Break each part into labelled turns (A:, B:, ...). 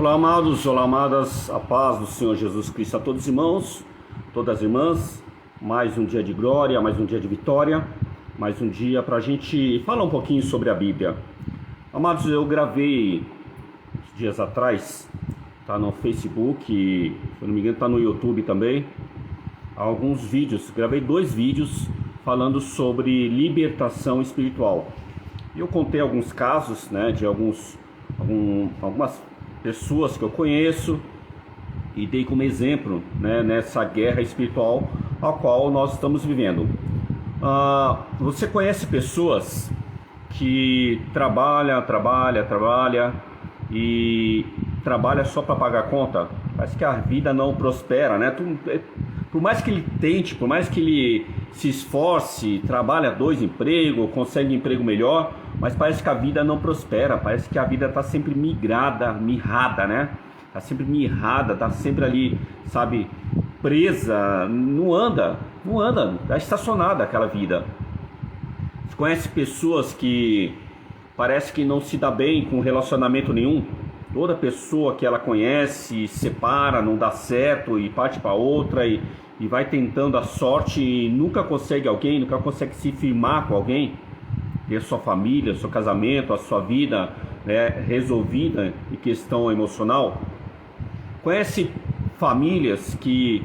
A: Olá, amados, olá, amadas, a paz do Senhor Jesus Cristo a todos os irmãos, todas as irmãs. Mais um dia de glória, mais um dia de vitória, mais um dia para a gente falar um pouquinho sobre a Bíblia. Amados, eu gravei dias atrás, tá no Facebook, se eu não me engano tá no YouTube também, alguns vídeos, gravei 2 vídeos falando sobre libertação espiritual. E eu contei alguns casos, né, de algumas pessoas que eu conheço e dei como exemplo, né, nessa guerra espiritual a qual nós estamos vivendo. Você conhece pessoas que trabalha e trabalha só para pagar a conta? Parece que a vida não prospera, né? Por mais que ele tente, por mais que ele se esforce, trabalha 2 empregos, consegue um emprego melhor, mas parece que a vida não prospera, parece que a vida está sempre mirrada, né? Está sempre mirrada, está sempre ali, sabe, presa, não anda, está estacionada aquela vida. Você conhece pessoas que parece que não se dá bem com relacionamento nenhum? Toda pessoa que ela conhece se separa, não dá certo e parte para outra e vai tentando a sorte e nunca consegue alguém, nunca consegue se firmar com alguém, ter sua família, seu casamento, a sua vida, né, resolvida em questão emocional. Conhece famílias que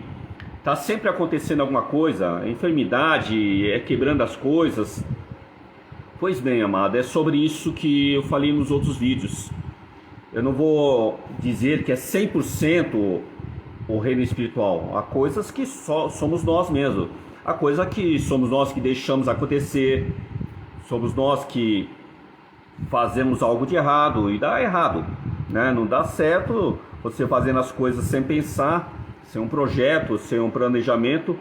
A: está sempre acontecendo alguma coisa, enfermidade, quebrando as coisas? Pois bem, amado, é sobre isso que eu falei nos outros vídeos. Eu não vou dizer que é 100% o reino espiritual. Há coisas que só somos nós mesmos. Há coisas que somos nós que deixamos acontecer. Somos nós que fazemos algo de errado e dá errado, né? Não dá certo você fazendo as coisas sem pensar, sem um projeto, sem um planejamento.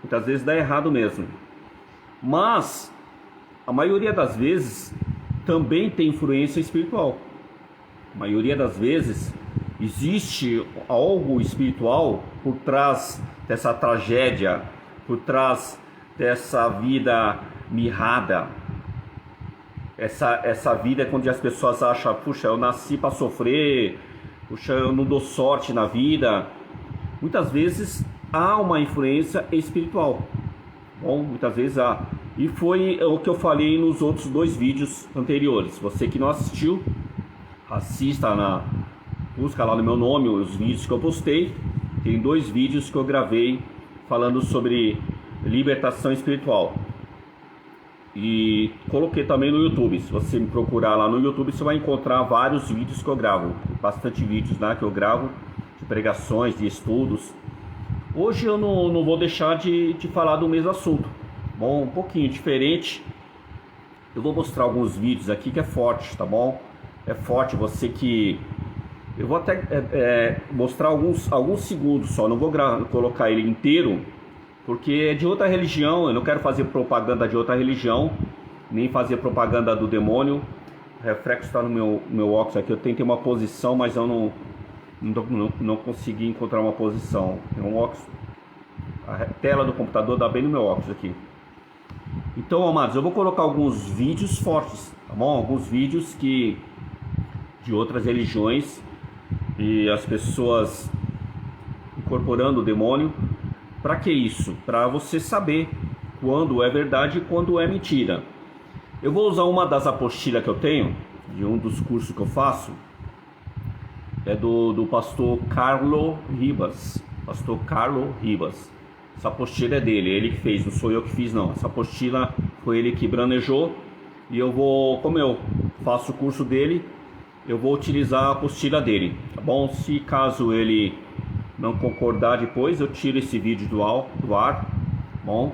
A: Muitas vezes dá errado mesmo. Mas a maioria das vezes também tem influência espiritual. A maioria das vezes existe algo espiritual por trás dessa tragédia, por trás dessa vida mirrada. Essa vida é quando as pessoas acham, puxa, eu nasci para sofrer, puxa, eu não dou sorte na vida. Muitas vezes há uma influência espiritual. Bom, muitas vezes há. E foi o que eu falei nos outros 2 vídeos anteriores. Você que não assistiu, assista, busca lá no meu nome os vídeos que eu postei. Tem 2 vídeos que eu gravei falando sobre libertação espiritual. E coloquei também no YouTube. Se você me procurar lá no YouTube, você vai encontrar vários vídeos que eu gravo. Bastante vídeos, né, que eu gravo de pregações, de estudos. Hoje eu não vou deixar de falar do mesmo assunto. Bom, um pouquinho diferente. Eu vou mostrar alguns vídeos aqui que é forte, tá bom? É forte, você que... Eu vou até mostrar alguns segundos só, não vou colocar ele inteiro, porque é de outra religião. Eu não quero fazer propaganda de outra religião, nem fazer propaganda do demônio. O reflexo está no meu óculos aqui, eu tentei uma posição, mas eu não consegui encontrar uma posição. Tem um óculos, a tela do computador dá bem no meu óculos aqui. Então, amados, eu vou colocar alguns vídeos fortes, tá bom? Alguns vídeos de outras religiões e as pessoas incorporando o demônio. Para que isso? Para você saber quando é verdade e quando é mentira. Eu vou usar uma das apostilas que eu tenho, de um dos cursos que eu faço, é do pastor Carlo Ribas. Pastor Carlo Ribas. Essa apostila é dele, ele que fez, não sou eu que fiz não. Essa apostila foi ele que planejou e eu vou, como eu faço o curso dele, eu vou utilizar a apostila dele, tá bom? Se caso ele não concordar depois, eu tiro esse vídeo do ar, bom?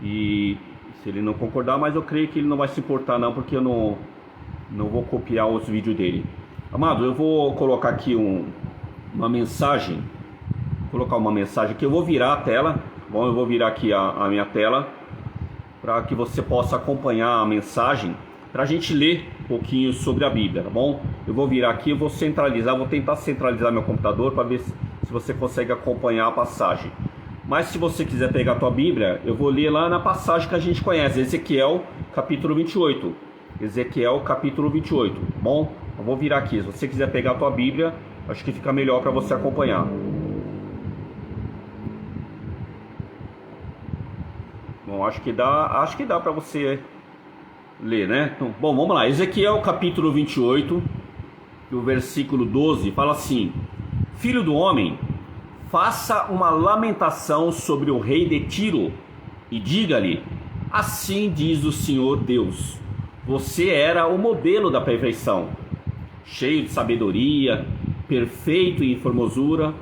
A: E se ele não concordar, mas eu creio que ele não vai se importar não, porque eu não vou copiar os vídeos dele. Amado, eu vou colocar aqui uma mensagem, aqui, eu vou virar a tela, bom? Eu vou virar aqui a minha tela, para que você possa acompanhar a mensagem, para a gente ler um pouquinho sobre a Bíblia, tá bom? Eu vou virar aqui, eu vou tentar centralizar meu computador para ver se você consegue acompanhar a passagem. Mas se você quiser pegar a tua Bíblia, eu vou ler lá na passagem que a gente conhece, Ezequiel capítulo 28. Ezequiel capítulo 28, bom? Eu vou virar aqui, se você quiser pegar a tua Bíblia, Acho que fica melhor para você acompanhar. Bom, acho que dá para você ler, né? Então, bom, vamos lá. Ezequiel capítulo 28, o versículo 12, fala assim: Filho do homem, faça uma lamentação sobre o rei de Tiro e diga-lhe: assim diz o Senhor Deus, você era o modelo da perfeição, cheio de sabedoria, perfeito em formosura.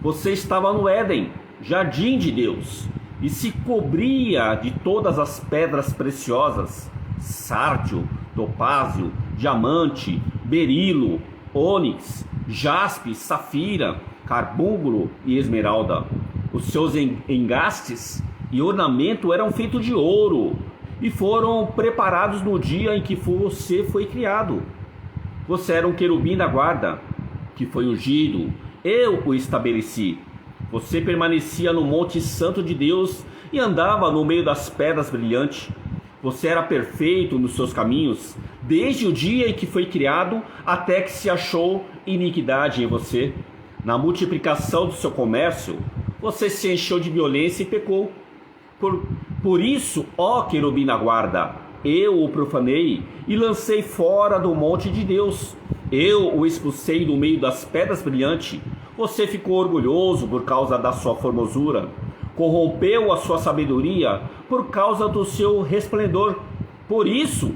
A: Você estava no Éden, jardim de Deus, e se cobria de todas as pedras preciosas: sárdio, topázio, diamante, berilo, ônix, jaspe, safira, carbúnculo e esmeralda. Os seus engastes e ornamento eram feitos de ouro e foram preparados no dia em que você foi criado. Você era um querubim da guarda, que foi ungido, eu o estabeleci. Você permanecia no monte santo de Deus e andava no meio das pedras brilhantes. Você era perfeito nos seus caminhos, desde o dia em que foi criado até que se achou iniquidade em você. Na multiplicação do seu comércio, você se encheu de violência e pecou. Por isso, ó querubim da guarda, eu o profanei e lancei fora do monte de Deus. Eu o expulsei do meio das pedras brilhantes. Você ficou orgulhoso por causa da sua formosura. Corrompeu a sua sabedoria por causa do seu resplendor. Por isso,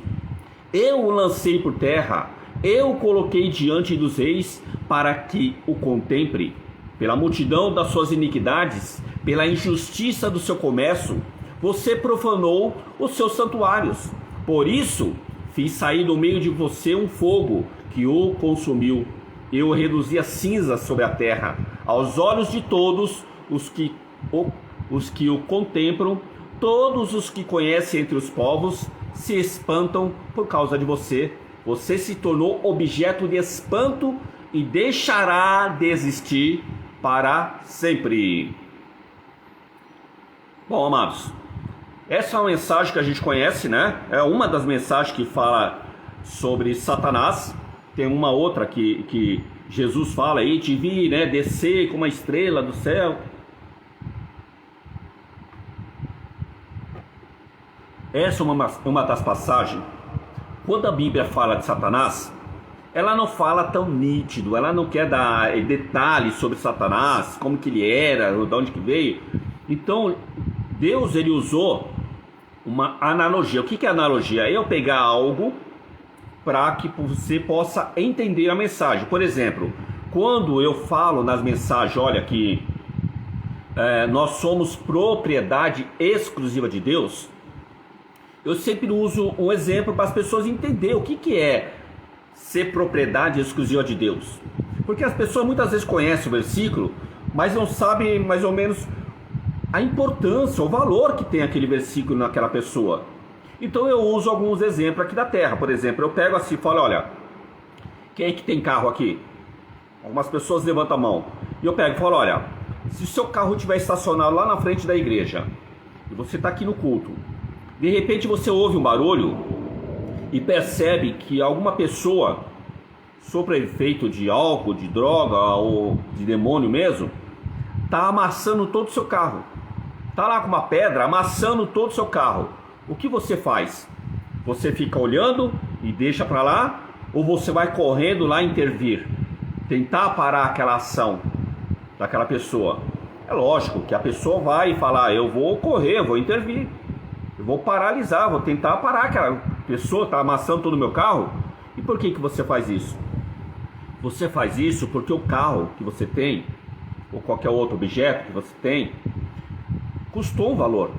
A: eu o lancei por terra. Eu o coloquei diante dos reis para que o contemple. Pela multidão das suas iniquidades, pela injustiça do seu comércio, você profanou os seus santuários. Por isso, fiz sair do meio de você um fogo que o consumiu. Eu o reduzi a cinzas sobre a terra. Aos olhos de todos os que o contemplam, todos os que conhecem entre os povos se espantam por causa de você. Você se tornou objeto de espanto e deixará de existir para sempre. Bom, amados, essa é uma mensagem que a gente conhece, né? É uma das mensagens que fala sobre Satanás. Tem uma outra que Jesus fala aí, te vi, né, descer como uma estrela do céu. Essa é uma das passagens. Quando a Bíblia fala de Satanás, ela não fala tão nítido, ela não quer dar detalhes sobre Satanás, como que ele era, de onde que veio. Então, Deus, ele usou uma analogia. O que é analogia? É eu pegar algo para que você possa entender a mensagem. Por exemplo, quando eu falo nas mensagens, olha que nós somos propriedade exclusiva de Deus, eu sempre uso um exemplo para as pessoas entenderem o que é ser propriedade exclusiva de Deus. Porque as pessoas muitas vezes conhecem o versículo, mas não sabem mais ou menos a importância, o valor que tem aquele versículo naquela pessoa. Então eu uso alguns exemplos aqui da terra. Por exemplo, eu pego assim e falo, olha, quem é que tem carro aqui? Algumas pessoas levantam a mão. E eu pego e falo, olha, se o seu carro estiver estacionado lá na frente da igreja, e você está aqui no culto, de repente você ouve um barulho e percebe que alguma pessoa, sob efeito de álcool, de droga ou de demônio mesmo, está amassando todo o seu carro. Está lá com uma pedra amassando todo o seu carro. O que você faz? Você fica olhando e deixa para lá? Ou você vai correndo lá intervir? Tentar parar aquela ação daquela pessoa? É lógico que a pessoa vai falar, eu vou correr, eu vou intervir. Eu vou paralisar, vou tentar parar aquela pessoa, está amassando todo o meu carro. E por que você faz isso? Você faz isso porque o carro que você tem, ou qualquer outro objeto que você tem, custou um valor,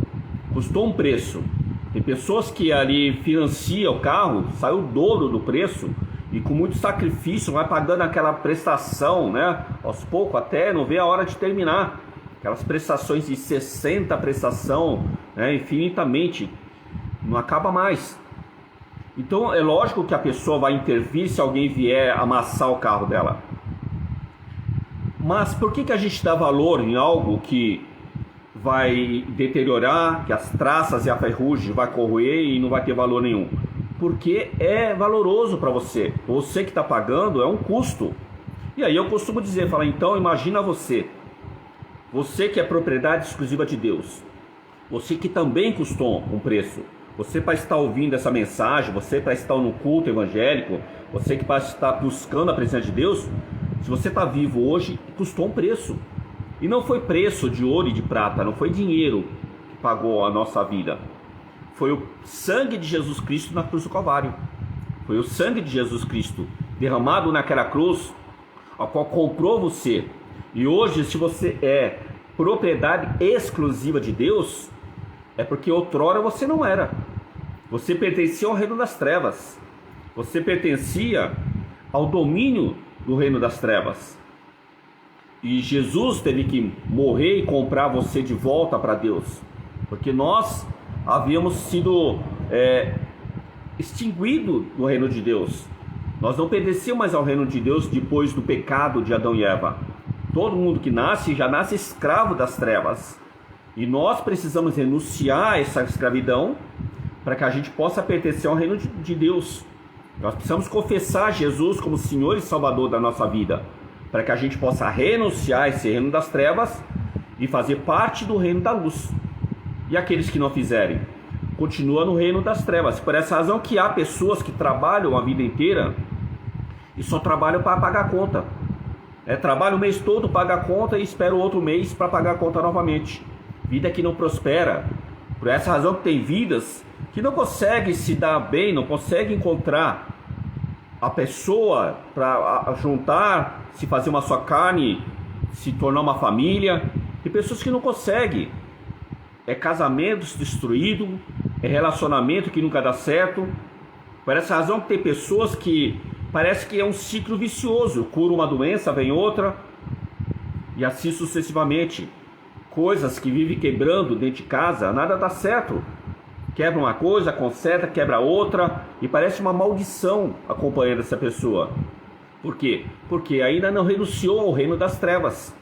A: custou um preço. Tem pessoas que ali financiam o carro, sai o dobro do preço, e com muito sacrifício vai pagando aquela prestação, né? Aos poucos, até não vê a hora de terminar. Aquelas prestações de 60 prestação, né, infinitamente, não acaba mais. Então é lógico que a pessoa vai intervir se alguém vier amassar o carro dela. Mas por que a gente dá valor em algo que vai deteriorar, que as traças e a ferrugem vai corroer e não vai ter valor nenhum? Porque é valoroso para você. Você que está pagando é um custo. E aí eu costumo dizer, falar, então imagina você que é propriedade exclusiva de Deus, você que também custou um preço, você para estar ouvindo essa mensagem, você para estar no culto evangélico, você que para estar buscando a presença de Deus, se você está vivo hoje, custou um preço. E não foi preço de ouro e de prata, não foi dinheiro que pagou a nossa vida. Foi o sangue de Jesus Cristo na cruz do Calvário. Foi o sangue de Jesus Cristo derramado naquela cruz, a qual comprou você. E hoje, se você é propriedade exclusiva de Deus, é porque outrora você não era. Você pertencia ao reino das trevas. Você pertencia ao domínio do reino das trevas. E Jesus teve que morrer e comprar você de volta para Deus. Porque nós havíamos sido extinguidos do reino de Deus. Nós não pertencíamos mais ao reino de Deus depois do pecado de Adão e Eva. Todo mundo que nasce já nasce escravo das trevas. E nós precisamos renunciar a essa escravidão para que a gente possa pertencer ao reino de Deus. Nós precisamos confessar Jesus como Senhor e Salvador da nossa vida, para que a gente possa renunciar a esse reino das trevas e fazer parte do reino da luz. E aqueles que não fizerem, continuam no reino das trevas. Por essa razão que há pessoas que trabalham a vida inteira e só trabalham para pagar a conta. Trabalha o mês todo, paga a conta e espera o outro mês para pagar a conta novamente. Vida que não prospera. Por essa razão que tem vidas que não conseguem se dar bem, não conseguem encontrar a pessoa para juntar, se fazer uma só carne, se tornar uma família. Tem pessoas que não conseguem. Casamentos destruídos, relacionamento que nunca dá certo. Por essa razão que tem pessoas que parece que é um ciclo vicioso. Cura uma doença, vem outra, e assim sucessivamente. Coisas que vivem quebrando dentro de casa, nada dá certo. Quebra uma coisa, conserta, quebra outra, e parece uma maldição acompanhando essa pessoa. Por quê? Porque ainda não renunciou ao reino das trevas.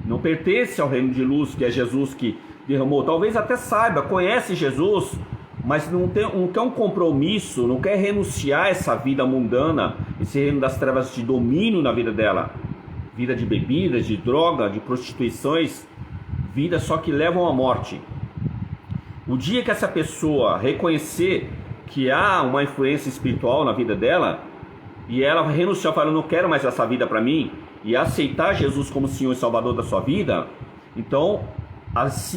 A: Não pertence ao reino de luz, que é Jesus que derramou. Talvez até saiba, conhece Jesus, mas não quer um compromisso, não quer renunciar a essa vida mundana, esse reino das trevas de domínio na vida dela. Vida de bebidas, de droga, de prostituições, vidas só que levam à morte. O dia que essa pessoa reconhecer que há uma influência espiritual na vida dela, e ela renunciar, falar, eu não quero mais essa vida para mim, e aceitar Jesus como Senhor e Salvador da sua vida, então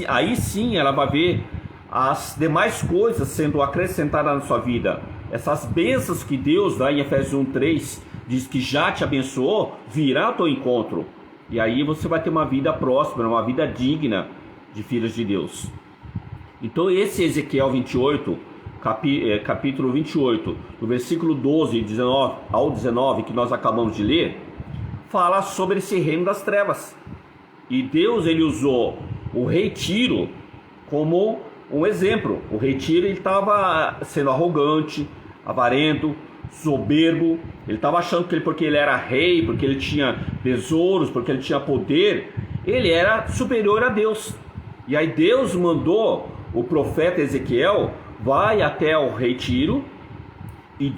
A: aí sim ela vai ver as demais coisas sendo acrescentadas na sua vida. Essas bênçãos que Deus, lá em Efésios 1:3, diz que já te abençoou, virá ao teu encontro. E aí você vai ter uma vida próspera, uma vida digna de filhos de Deus. Então esse Ezequiel 28, capítulo 28, do versículo 12 ao 19, que nós acabamos de ler, fala sobre esse reino das trevas. E Deus, ele usou o rei Tiro como um exemplo. O rei Tiro, ele estava sendo arrogante, avarento, soberbo. Ele estava achando que porque ele era rei, porque ele tinha tesouros, porque ele tinha poder, ele era superior a Deus. E aí Deus mandou o profeta Ezequiel, vai até o rei Tiro e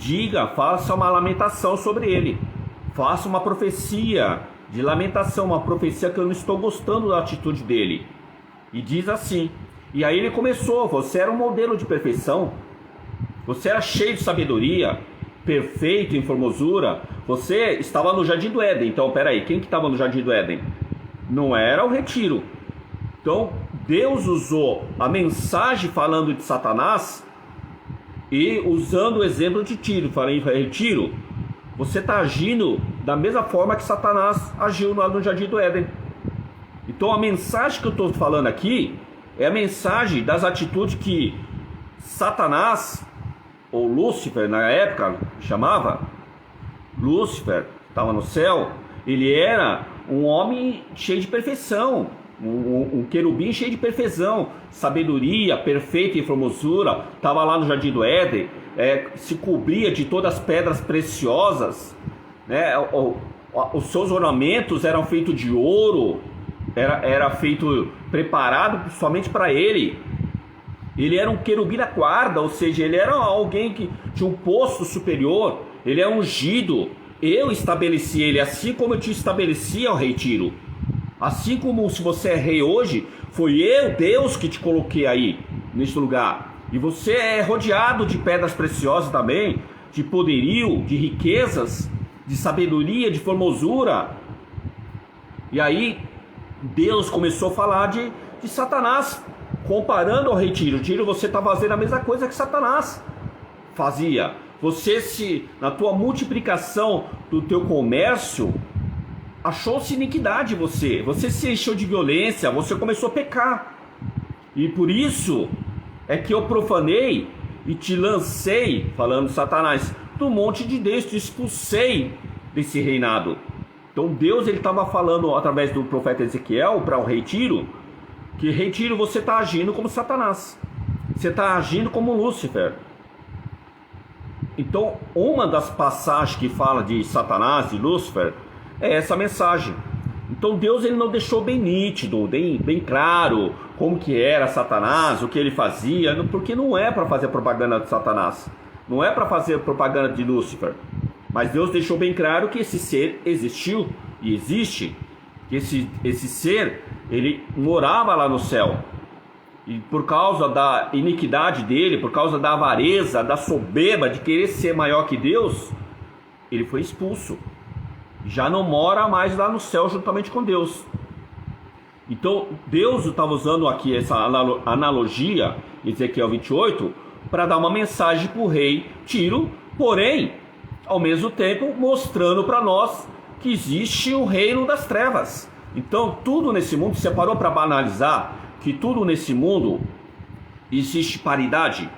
A: faça uma lamentação sobre ele. Faça uma profecia de lamentação, uma profecia que eu não estou gostando da atitude dele. E diz assim, e aí ele começou, você era um modelo de perfeição, você era cheio de sabedoria, perfeito em formosura, você estava no Jardim do Éden. Então, peraí, quem que estava no Jardim do Éden? Não era o rei Tiro. Então, Deus usou a mensagem falando de Satanás e usando o exemplo de Tiro. Falei, Tiro, você está agindo da mesma forma que Satanás agiu lá no Jardim do Éden. Então a mensagem que eu estou falando aqui é a mensagem das atitudes que Satanás, ou Lúcifer na época chamava, Lúcifer estava no céu, ele era um homem cheio de perfeição, um querubim cheio de perfeição, sabedoria, perfeita em formosura, estava lá no Jardim do Éden, se cobria de todas as pedras preciosas, né? Os seus ornamentos eram feitos de ouro, era feito, preparado somente para ele. Ele era um querubim da guarda, ou seja, ele era alguém que tinha um posto superior, ele é ungido, eu estabeleci ele assim como eu te estabelecia, ó rei Tiro. Assim como se você é rei hoje, foi eu, Deus, que te coloquei aí, neste lugar. E você é rodeado de pedras preciosas também, de poderio, de riquezas, de sabedoria, de formosura. E aí Deus começou a falar de Satanás, comparando ao rei Tiro. Tiro, você está fazendo a mesma coisa que Satanás fazia. Você, na tua multiplicação do teu comércio, achou-se iniquidade você se encheu de violência, você começou a pecar. E por isso é que eu profanei e te lancei, falando de Satanás, do monte de Deus, te expulsei desse reinado. Então Deus estava falando através do profeta Ezequiel para o rei Tiro, que rei Tiro, você está agindo como Satanás, você está agindo como Lúcifer. Então uma das passagens que fala de Satanás e Lúcifer é essa mensagem. Então Deus ele não deixou bem nítido, bem claro como que era Satanás, o que ele fazia, porque não é para fazer propaganda de Satanás, não é para fazer propaganda de Lúcifer. Mas Deus deixou bem claro que esse ser existiu e existe, que esse ser, ele morava lá no céu. E por causa da iniquidade dele, por causa da avareza, da soberba, de querer ser maior que Deus, ele foi expulso. Já não mora mais lá no céu juntamente com Deus. Então Deus estava usando aqui essa analogia, Ezequiel 28, para dar uma mensagem para o rei Tiro, porém, ao mesmo tempo, mostrando para nós que existe o reino das trevas. Então tudo nesse mundo, você parou para banalizar que tudo nesse mundo existe paridade?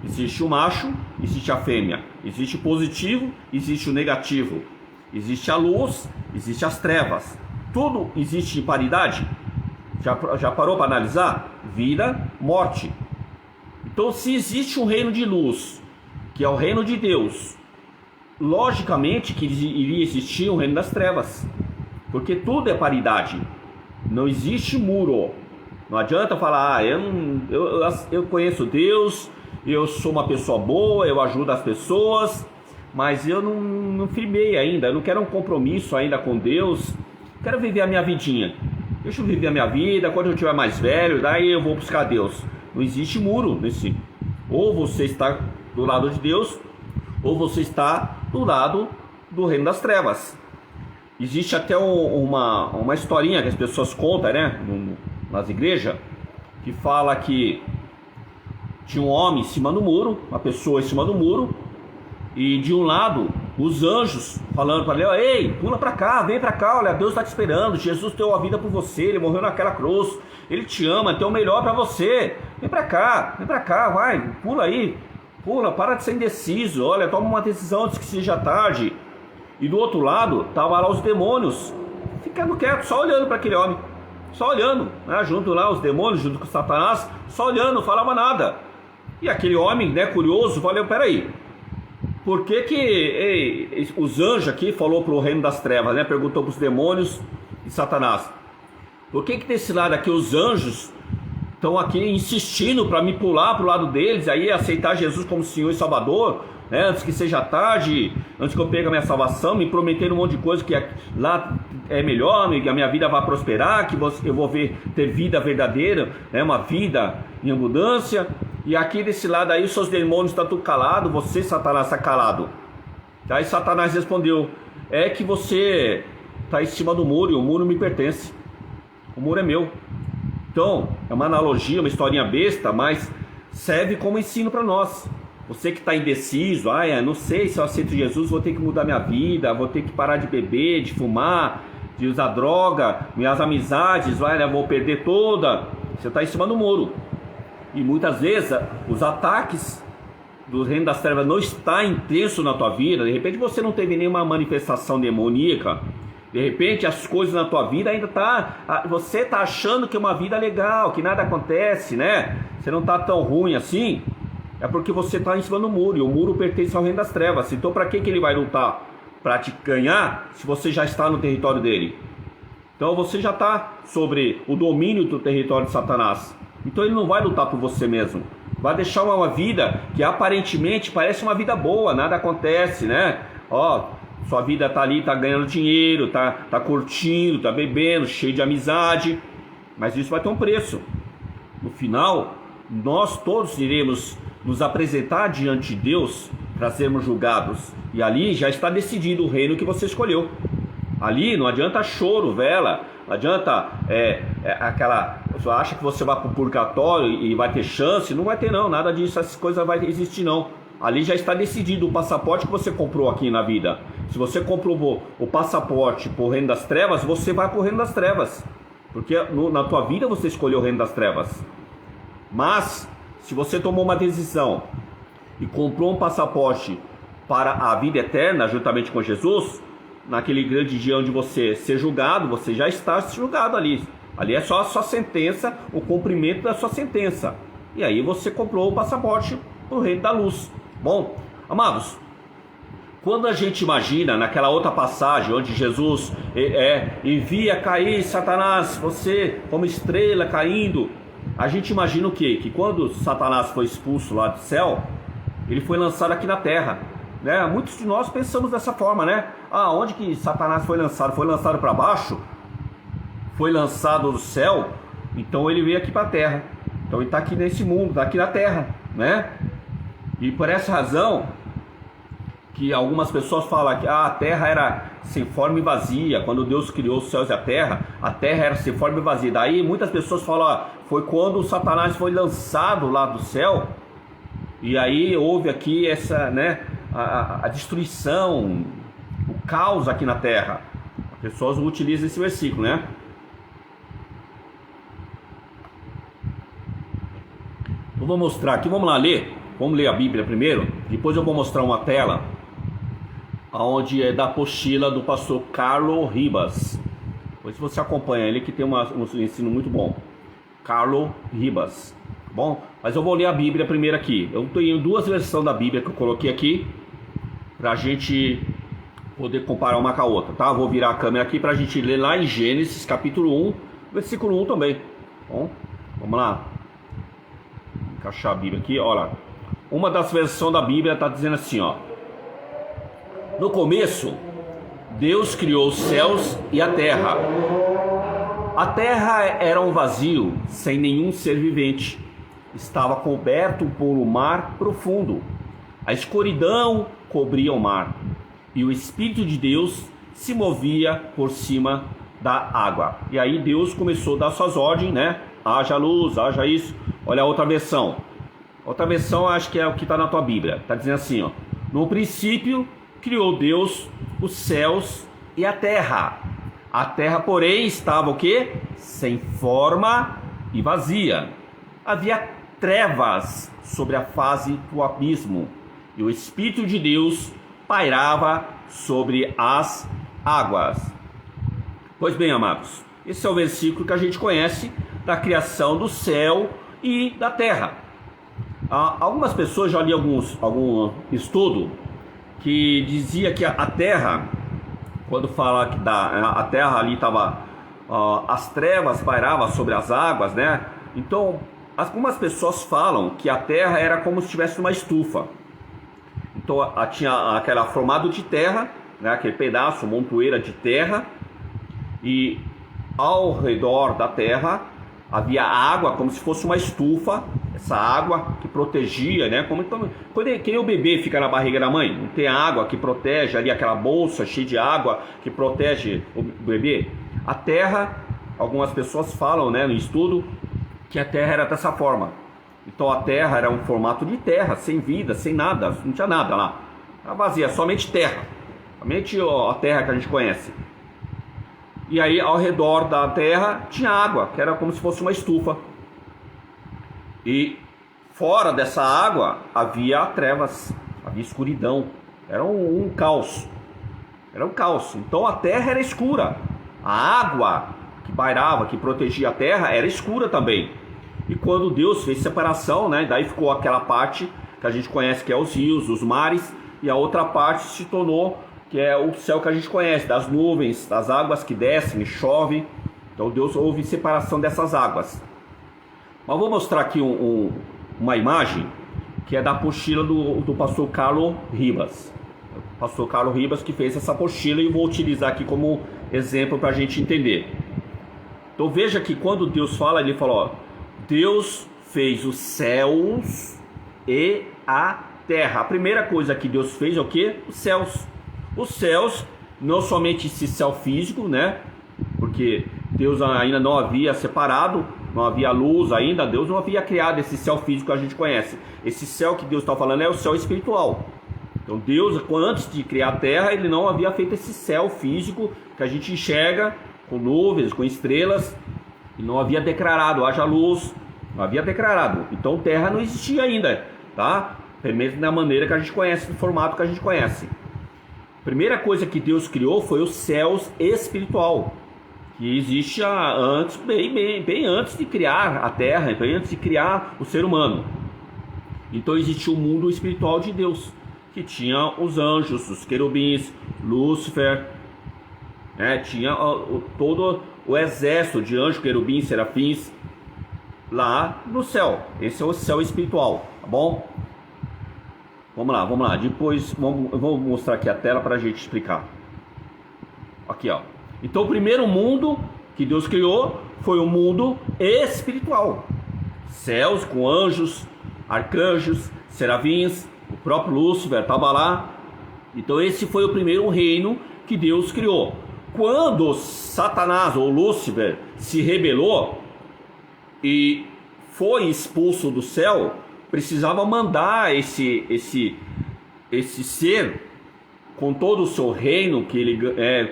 A: Existe o macho, existe a fêmea, existe o positivo, existe o negativo, existe a luz, existe as trevas. Tudo existe em paridade? Já parou para analisar? Vida, morte. Então se existe um reino de luz, que é o reino de Deus, logicamente que iria existir um reino das trevas, porque tudo é paridade, não existe muro. Não adianta falar, eu conheço Deus, eu sou uma pessoa boa, eu ajudo as pessoas, mas eu não firmei ainda, eu não quero um compromisso ainda com Deus, quero viver a minha vidinha, deixa eu viver a minha vida, quando eu tiver mais velho, daí eu vou buscar Deus. Não existe muro nesse, ou você está do lado de Deus, ou você está do lado do reino das trevas. Existe até uma historinha que as pessoas contam, né, nas igrejas, que fala que tinha um homem em cima do muro, uma pessoa em cima do muro, e de um lado os anjos falando para ele: ei, pula para cá, vem para cá, olha, Deus está te esperando, Jesus deu a vida por você, ele morreu naquela cruz, ele te ama, tem o melhor para você, vem para cá, vai, pula aí, pula, para de ser indeciso, olha, toma uma decisão antes que seja tarde. E do outro lado estavam lá os demônios, ficando quieto, só olhando para aquele homem, só olhando, né? Junto lá os demônios, junto com Satanás, só olhando, não falava nada. E aquele homem, né, curioso, falou: peraí, por que os anjos aqui falou para o reino das trevas, né? Perguntou para os demônios e Satanás: por que desse lado aqui os anjos estão aqui insistindo para me pular para o lado deles, aí aceitar Jesus como Senhor e Salvador, né? Antes que seja tarde, antes que eu pegue a minha salvação, me prometeram um monte de coisa que lá é melhor, que a minha vida vai prosperar, que eu vou ter vida verdadeira, né? Uma vida em abundância. E aqui desse lado aí, os seus demônios estão tudo calados, você, Satanás, está calado. Aí Satanás respondeu: é que você está em cima do muro e o muro me pertence, o muro é meu. Então, é uma analogia, uma historinha besta, mas serve como ensino para nós. Você que está indeciso, não sei se eu aceito Jesus, vou ter que mudar minha vida, vou ter que parar de beber, de fumar, de usar droga, minhas amizades, vou perder toda. Você está em cima do muro. E muitas vezes os ataques do reino das trevas não estão intensos na tua vida. De repente você não teve nenhuma manifestação demoníaca. De repente as coisas na tua vida ainda você está achando que é uma vida legal, que nada acontece, né? Você não está tão ruim assim. É porque você está em cima do muro, e o muro pertence ao reino das trevas. Então para que ele vai lutar? Para te ganhar, se você já está no território dele. Então você já está sobre o domínio do território de Satanás. Então ele não vai lutar por você mesmo. Vai deixar uma vida que aparentemente parece uma vida boa, nada acontece, né? Sua vida está ali, está ganhando dinheiro, tá curtindo, está bebendo, cheio de amizade, mas isso vai ter um preço. No final, nós todos iremos nos apresentar diante de Deus para sermos julgados. E ali já está decidido o reino que você escolheu. Ali não adianta choro, vela, não adianta aquela... Você acha que você vai para o purgatório e vai ter chance? Não vai ter não, nada disso, essas coisas vai existir não. Ali já está decidido o passaporte que você comprou aqui na vida. Se você comprou o passaporte para o reino das trevas, você vai para o reino das trevas. Porque na tua vida você escolheu o reino das trevas. Mas, se você tomou uma decisão e comprou um passaporte para a vida eterna, juntamente com Jesus, naquele grande dia onde você ser julgado, você já está julgado ali. Ali é só a sua sentença, o cumprimento da sua sentença. E aí você comprou o passaporte para o reino da luz. Bom, amados, quando a gente imagina naquela outra passagem onde Jesus envia cair Satanás, você como estrela caindo, a gente imagina o quê? Que quando Satanás foi expulso lá do céu, ele foi lançado aqui na terra, né? Muitos de nós pensamos dessa forma, né? Onde que Satanás foi lançado? Foi lançado para baixo? Foi lançado do céu? Então ele veio aqui para a terra. Então ele está aqui nesse mundo, está aqui na terra, né? E por essa razão que algumas pessoas falam que a terra era sem forma e vazia. Quando Deus criou os céus e a terra era sem forma e vazia. Daí muitas pessoas falam, foi quando o Satanás foi lançado lá do céu, e aí houve aqui essa, né, a destruição, o caos aqui na terra. As pessoas utilizam esse versículo, né? Eu vou mostrar aqui, vamos lá ler. Vamos ler a Bíblia primeiro, depois eu vou mostrar uma tela onde é da apostila do pastor Carlos Ribas. Depois você acompanha ele, que tem um ensino muito bom. Carlos Ribas. Bom, mas eu vou ler a Bíblia primeiro aqui. Eu tenho duas versões da Bíblia que eu coloquei aqui pra gente poder comparar uma com a outra, tá? Vou virar a câmera aqui pra gente ler lá em Gênesis capítulo 1, versículo 1 também. Bom, vamos lá. Vou encaixar a Bíblia aqui, olha. Uma das versões da Bíblia está dizendo assim, ó. No começo, Deus criou os céus e a terra. A terra era um vazio, sem nenhum ser vivente. Estava coberto por um mar profundo. A escuridão cobria o mar. E o Espírito de Deus se movia por cima da água. E aí Deus começou a dar suas ordens, né? Haja luz, haja isso. Olha a outra versão. Outra versão, acho que é o que está na tua Bíblia. Está dizendo assim, ó. No princípio, criou Deus os céus e a terra. A terra, porém, estava o quê? Sem forma e vazia. Havia trevas sobre a face do abismo. E o Espírito de Deus pairava sobre as águas. Pois bem, amados, esse é o versículo que a gente conhece da criação do céu e da terra. Algumas pessoas, já li algum estudo que dizia que a terra, quando fala que a terra ali estava, as trevas pairavam sobre as águas, né? Então, algumas pessoas falam que a terra era como se estivesse numa estufa. Então, tinha aquele formado de terra, né? Aquele pedaço, montoeira de terra, e ao redor da terra havia água como se fosse uma estufa. Essa água que protegia, né? Quando o bebê fica na barriga da mãe, não tem água que protege ali, aquela bolsa cheia de água que protege o bebê. A terra, algumas pessoas falam, né, no estudo, que a terra era dessa forma. Então a terra era um formato de terra, sem vida, sem nada, não tinha nada lá. Era vazia, somente terra. Somente a terra que a gente conhece. E aí ao redor da terra tinha água, que era como se fosse uma estufa. E fora dessa água havia trevas, havia escuridão, era um caos. Era um caos. Então a terra era escura. A água que pairava, que protegia a terra, era escura também. E quando Deus fez separação, né, daí ficou aquela parte que a gente conhece, que é os rios, os mares, e a outra parte se tornou, que é o céu que a gente conhece, das nuvens, das águas que descem e chovem. Então Deus houve separação dessas águas. Mas vou mostrar aqui uma imagem que é da apostila do pastor Carlos Ribas. O pastor Carlos Ribas que fez essa apostila e eu vou utilizar aqui como exemplo para a gente entender. Então veja que quando Deus fala, ele fala, ó, Deus fez os céus e a terra. A primeira coisa que Deus fez é o que? Os céus. Os céus, não somente esse céu físico, né? Porque Deus ainda não havia separado, não havia luz ainda, Deus não havia criado esse céu físico que a gente conhece. Esse céu que Deus está falando é o céu espiritual. Então Deus, antes de criar a terra, ele não havia feito esse céu físico que a gente enxerga com nuvens, com estrelas, e não havia declarado, haja luz, não havia declarado. Então terra não existia ainda, tá? Pelo menos da maneira que a gente conhece, do formato que a gente conhece. A primeira coisa que Deus criou foi os céus espiritual, que existe antes, bem antes de criar a terra, bem antes de criar o ser humano. Então existiu o mundo espiritual de Deus, que tinha os anjos, os querubins, Lúcifer, né? Tinha todo o exército de anjos, querubins, serafins lá no céu. Esse é o céu espiritual, tá bom? Vamos lá. Depois eu vou mostrar aqui a tela para a gente explicar. Aqui, ó. Então o primeiro mundo que Deus criou foi o mundo espiritual. Céus com anjos, arcanjos, serafins, o próprio Lúcifer estava lá. Então esse foi o primeiro reino que Deus criou. Quando Satanás ou Lúcifer se rebelou e foi expulso do céu, precisava mandar esse ser com todo o seu reino, que ele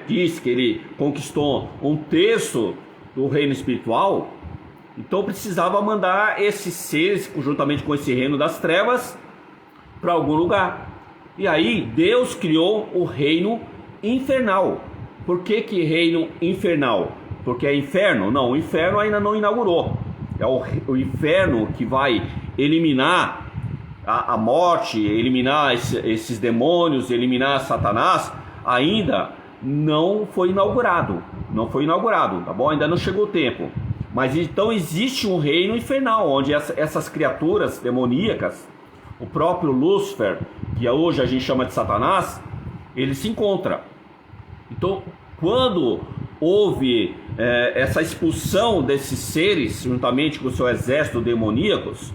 A: diz que ele conquistou 1/3 do reino espiritual. Então precisava mandar esses seres, juntamente com esse reino das trevas, para algum lugar. E aí Deus criou o reino infernal. Por que reino infernal? Porque é inferno? Não, o inferno ainda não inaugurou. É o inferno que vai eliminar a morte, eliminar esses demônios, eliminar Satanás, ainda não foi inaugurado. Não foi inaugurado, tá bom? Ainda não chegou o tempo. Mas então existe um reino infernal, onde essas criaturas demoníacas, o próprio Lúcifer, que hoje a gente chama de Satanás, ele se encontra. Então, quando houve essa expulsão desses seres, juntamente com o seu exército demoníacos,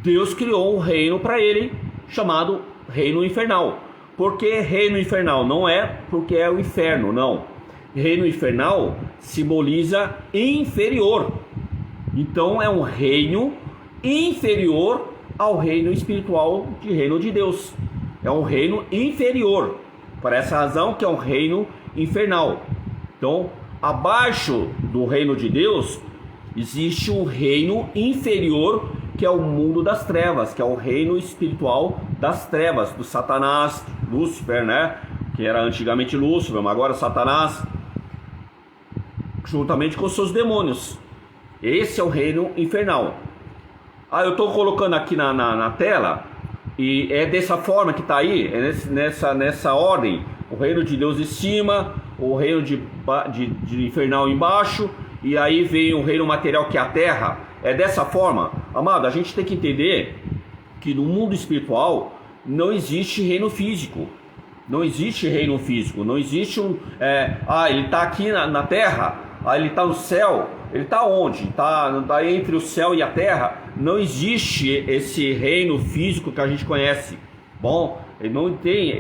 A: Deus criou um reino para ele, chamado reino infernal. Por que reino infernal? Não é porque é o inferno, não. Reino infernal simboliza inferior. Então é um reino inferior ao reino espiritual de reino de Deus. É um reino inferior. Por essa razão que é um reino infernal. Então, abaixo do reino de Deus, existe um reino inferior, que é o mundo das trevas, que é o reino espiritual das trevas, do Satanás, Lúcifer, né? Que era antigamente Lúcifer, mas agora Satanás, juntamente com seus demônios. Esse é o reino infernal. Eu estou colocando aqui na tela, e é dessa forma que está aí, é nessa ordem. O reino de Deus em cima, o reino de infernal embaixo, e aí vem o reino material, que é a terra. É dessa forma. Amado, a gente tem que entender que no mundo espiritual não existe reino físico. Não existe reino físico. Não existe ele está aqui na terra, ele está no céu. Ele está onde? Está entre o céu e a terra. Não existe esse reino físico que a gente conhece. Bom, ele não tem.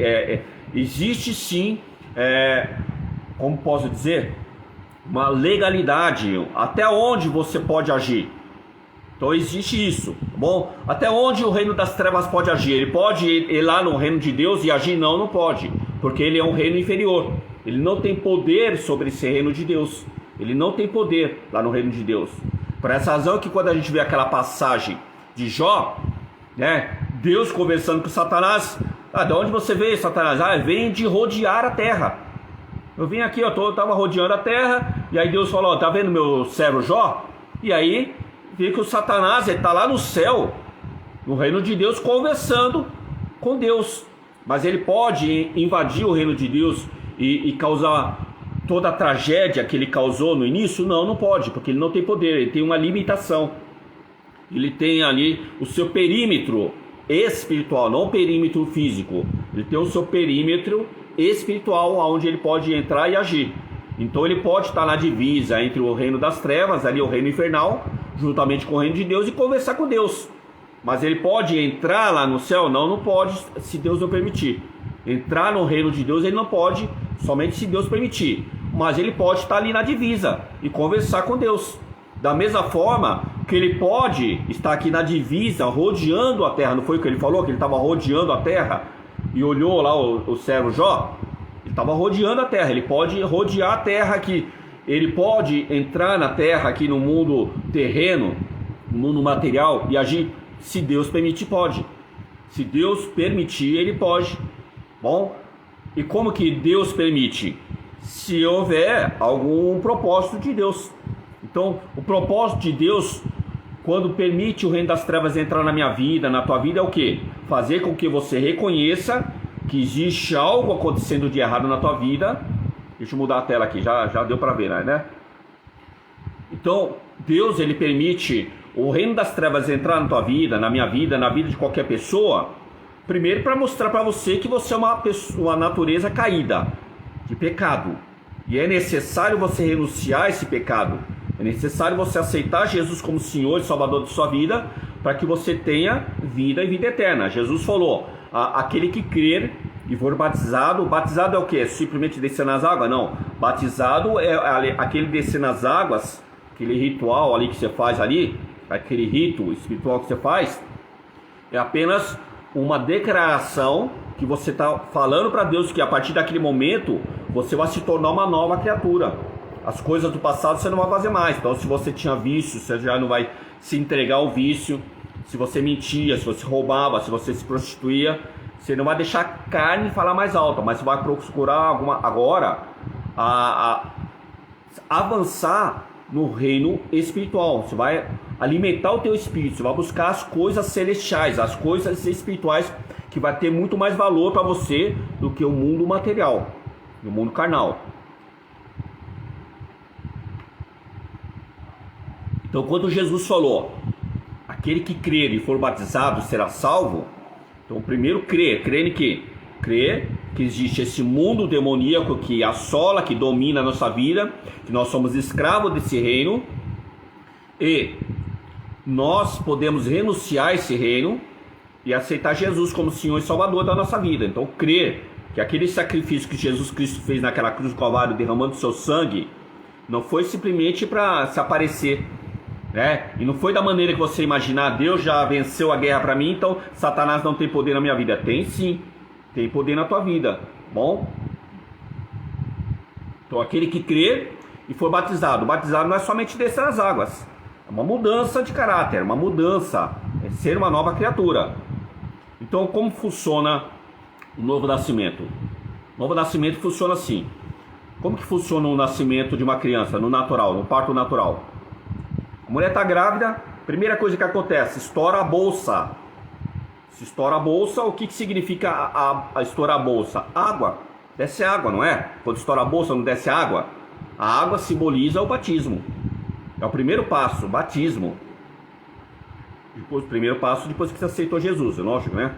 A: Existe sim, como posso dizer, uma legalidade. Até onde você pode agir. Então existe isso, tá bom? Até onde o reino das trevas pode agir? Ele pode ir lá no reino de Deus e agir? Não, não pode. Porque ele é um reino inferior. Ele não tem poder sobre esse reino de Deus. Ele não tem poder lá no reino de Deus. Por essa razão que quando a gente vê aquela passagem de Jó, né, Deus conversando com Satanás. De onde você veio, Satanás? Vem de rodear a terra. Eu vim aqui, eu estava rodeando a terra, e aí Deus falou, tá vendo meu servo Jó? E aí, vê que o Satanás está lá no céu, no reino de Deus, conversando com Deus. Mas ele pode invadir o reino de Deus e causar toda a tragédia que ele causou no início? Não, não pode, porque ele não tem poder, ele tem uma limitação. Ele tem ali o seu perímetro espiritual, não perímetro físico. Ele tem o seu perímetro espiritual, onde ele pode entrar e agir. Então ele pode estar na divisa entre o reino das trevas, ali o reino infernal, juntamente com o reino de Deus, e conversar com Deus. Mas ele pode entrar lá no céu? Não, não pode, se Deus não permitir. Entrar no reino de Deus ele não pode, somente se Deus permitir. Mas ele pode estar ali na divisa e conversar com Deus. Da mesma forma que ele pode estar aqui na divisa, rodeando a terra. Não foi o que ele falou? Que ele estava rodeando a terra e olhou lá o servo Jó? Ele estava rodeando a terra. Ele pode rodear a terra aqui. Ele pode entrar na terra aqui no mundo terreno, no mundo material e agir. Se Deus permitir, pode. Se Deus permitir, ele pode. Bom, e como que Deus permite? Se houver algum propósito de Deus. Então, o propósito de Deus, quando permite o reino das trevas entrar na minha vida, na tua vida, é o quê? Fazer com que você reconheça que existe algo acontecendo de errado na tua vida. Deixa eu mudar a tela aqui, já deu para ver, né? Então, Deus, ele permite o reino das trevas entrar na tua vida, na minha vida, na vida de qualquer pessoa, primeiro para mostrar para você que você é uma natureza caída, de pecado. E é necessário você renunciar a esse pecado. É necessário você aceitar Jesus como Senhor e Salvador de sua vida, para que você tenha vida e vida eterna. Jesus falou, aquele que crer e for batizado, batizado é o quê? Simplesmente descer nas águas? Não. Batizado é aquele descer nas águas, aquele ritual ali que você faz ali, aquele rito espiritual que você faz, é apenas uma declaração que você está falando para Deus que a partir daquele momento você vai se tornar uma nova criatura. As coisas do passado você não vai fazer mais. Então, se você tinha vício, você já não vai se entregar ao vício. Se você mentia, se você roubava, se você se prostituía, você não vai deixar a carne falar mais alta, mas você vai procurar agora avançar no reino espiritual. Você vai alimentar o teu espírito, você vai buscar as coisas celestiais, as coisas espirituais, que vai ter muito mais valor para você do que o mundo material, o mundo carnal. Então, quando Jesus falou, aquele que crer e for batizado será salvo, então primeiro crer em quê? Crer que existe esse mundo demoníaco que assola, que domina a nossa vida, que nós somos escravos desse reino, e nós podemos renunciar a esse reino e aceitar Jesus como Senhor e Salvador da nossa vida. Então, crer que aquele sacrifício que Jesus Cristo fez naquela cruz do Calvário, derramando seu sangue, não foi simplesmente para se aparecer, né? E não foi da maneira que você imaginar, Deus já venceu a guerra para mim, então Satanás não tem poder na minha vida. Tem sim, tem poder na tua vida. Bom, então aquele que crer e for batizado não é somente descer as águas, é uma mudança de caráter, uma mudança, é ser uma nova criatura. Então, como funciona o novo nascimento? O novo nascimento funciona assim. Como que funciona o nascimento de uma criança no natural, no parto natural? A mulher está grávida, primeira coisa que acontece, estoura a bolsa. Se estoura a bolsa, o que significa a estourar a bolsa? Água, desce água, não é? Quando estoura a bolsa não desce água? A água simboliza o batismo. É o primeiro passo, batismo. Depois, o primeiro passo depois que você aceitou Jesus, é lógico, né?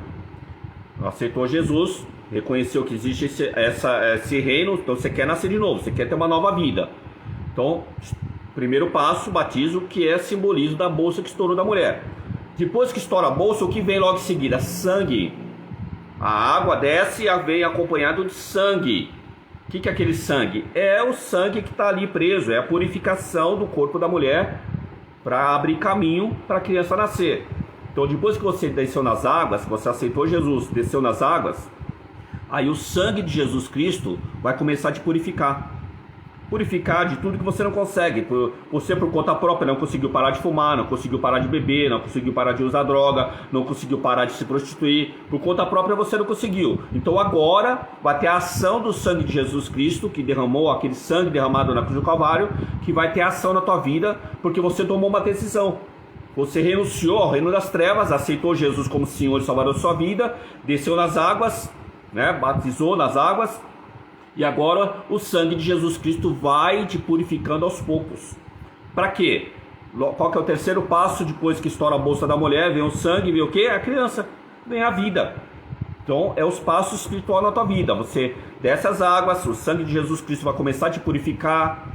A: Aceitou Jesus, reconheceu que existe esse reino, então você quer nascer de novo, você quer ter uma nova vida. Então, primeiro passo, batismo, que é simbolismo da bolsa que estourou da mulher. Depois que estoura a bolsa, o que vem logo em seguida? Sangue. A água desce e vem acompanhado de sangue. O que é aquele sangue? É o sangue que está ali preso, é a purificação do corpo da mulher para abrir caminho para a criança nascer. Então, depois que você desceu nas águas, você aceitou Jesus, desceu nas águas, aí o sangue de Jesus Cristo vai começar a te purificar. Purificar de tudo que você não consegue. Você, por conta própria, não conseguiu parar de fumar, não conseguiu parar de beber, não conseguiu parar de usar droga, não conseguiu parar de se prostituir. Por conta própria você não conseguiu. Então agora vai ter a ação do sangue de Jesus Cristo, que derramou aquele sangue derramado na cruz do Calvário, que vai ter ação na tua vida, porque você tomou uma decisão. Você renunciou ao reino das trevas, aceitou Jesus como Senhor e Salvador da sua vida, desceu nas águas, né, batizou nas águas. E agora o sangue de Jesus Cristo vai te purificando aos poucos. Para quê? Qual que é o terceiro passo depois que estoura a bolsa da mulher? Vem o sangue, vem o quê? A criança. ganhar vida. Então é os passos espirituais na tua vida. Você desce as águas, o sangue de Jesus Cristo vai começar a te purificar,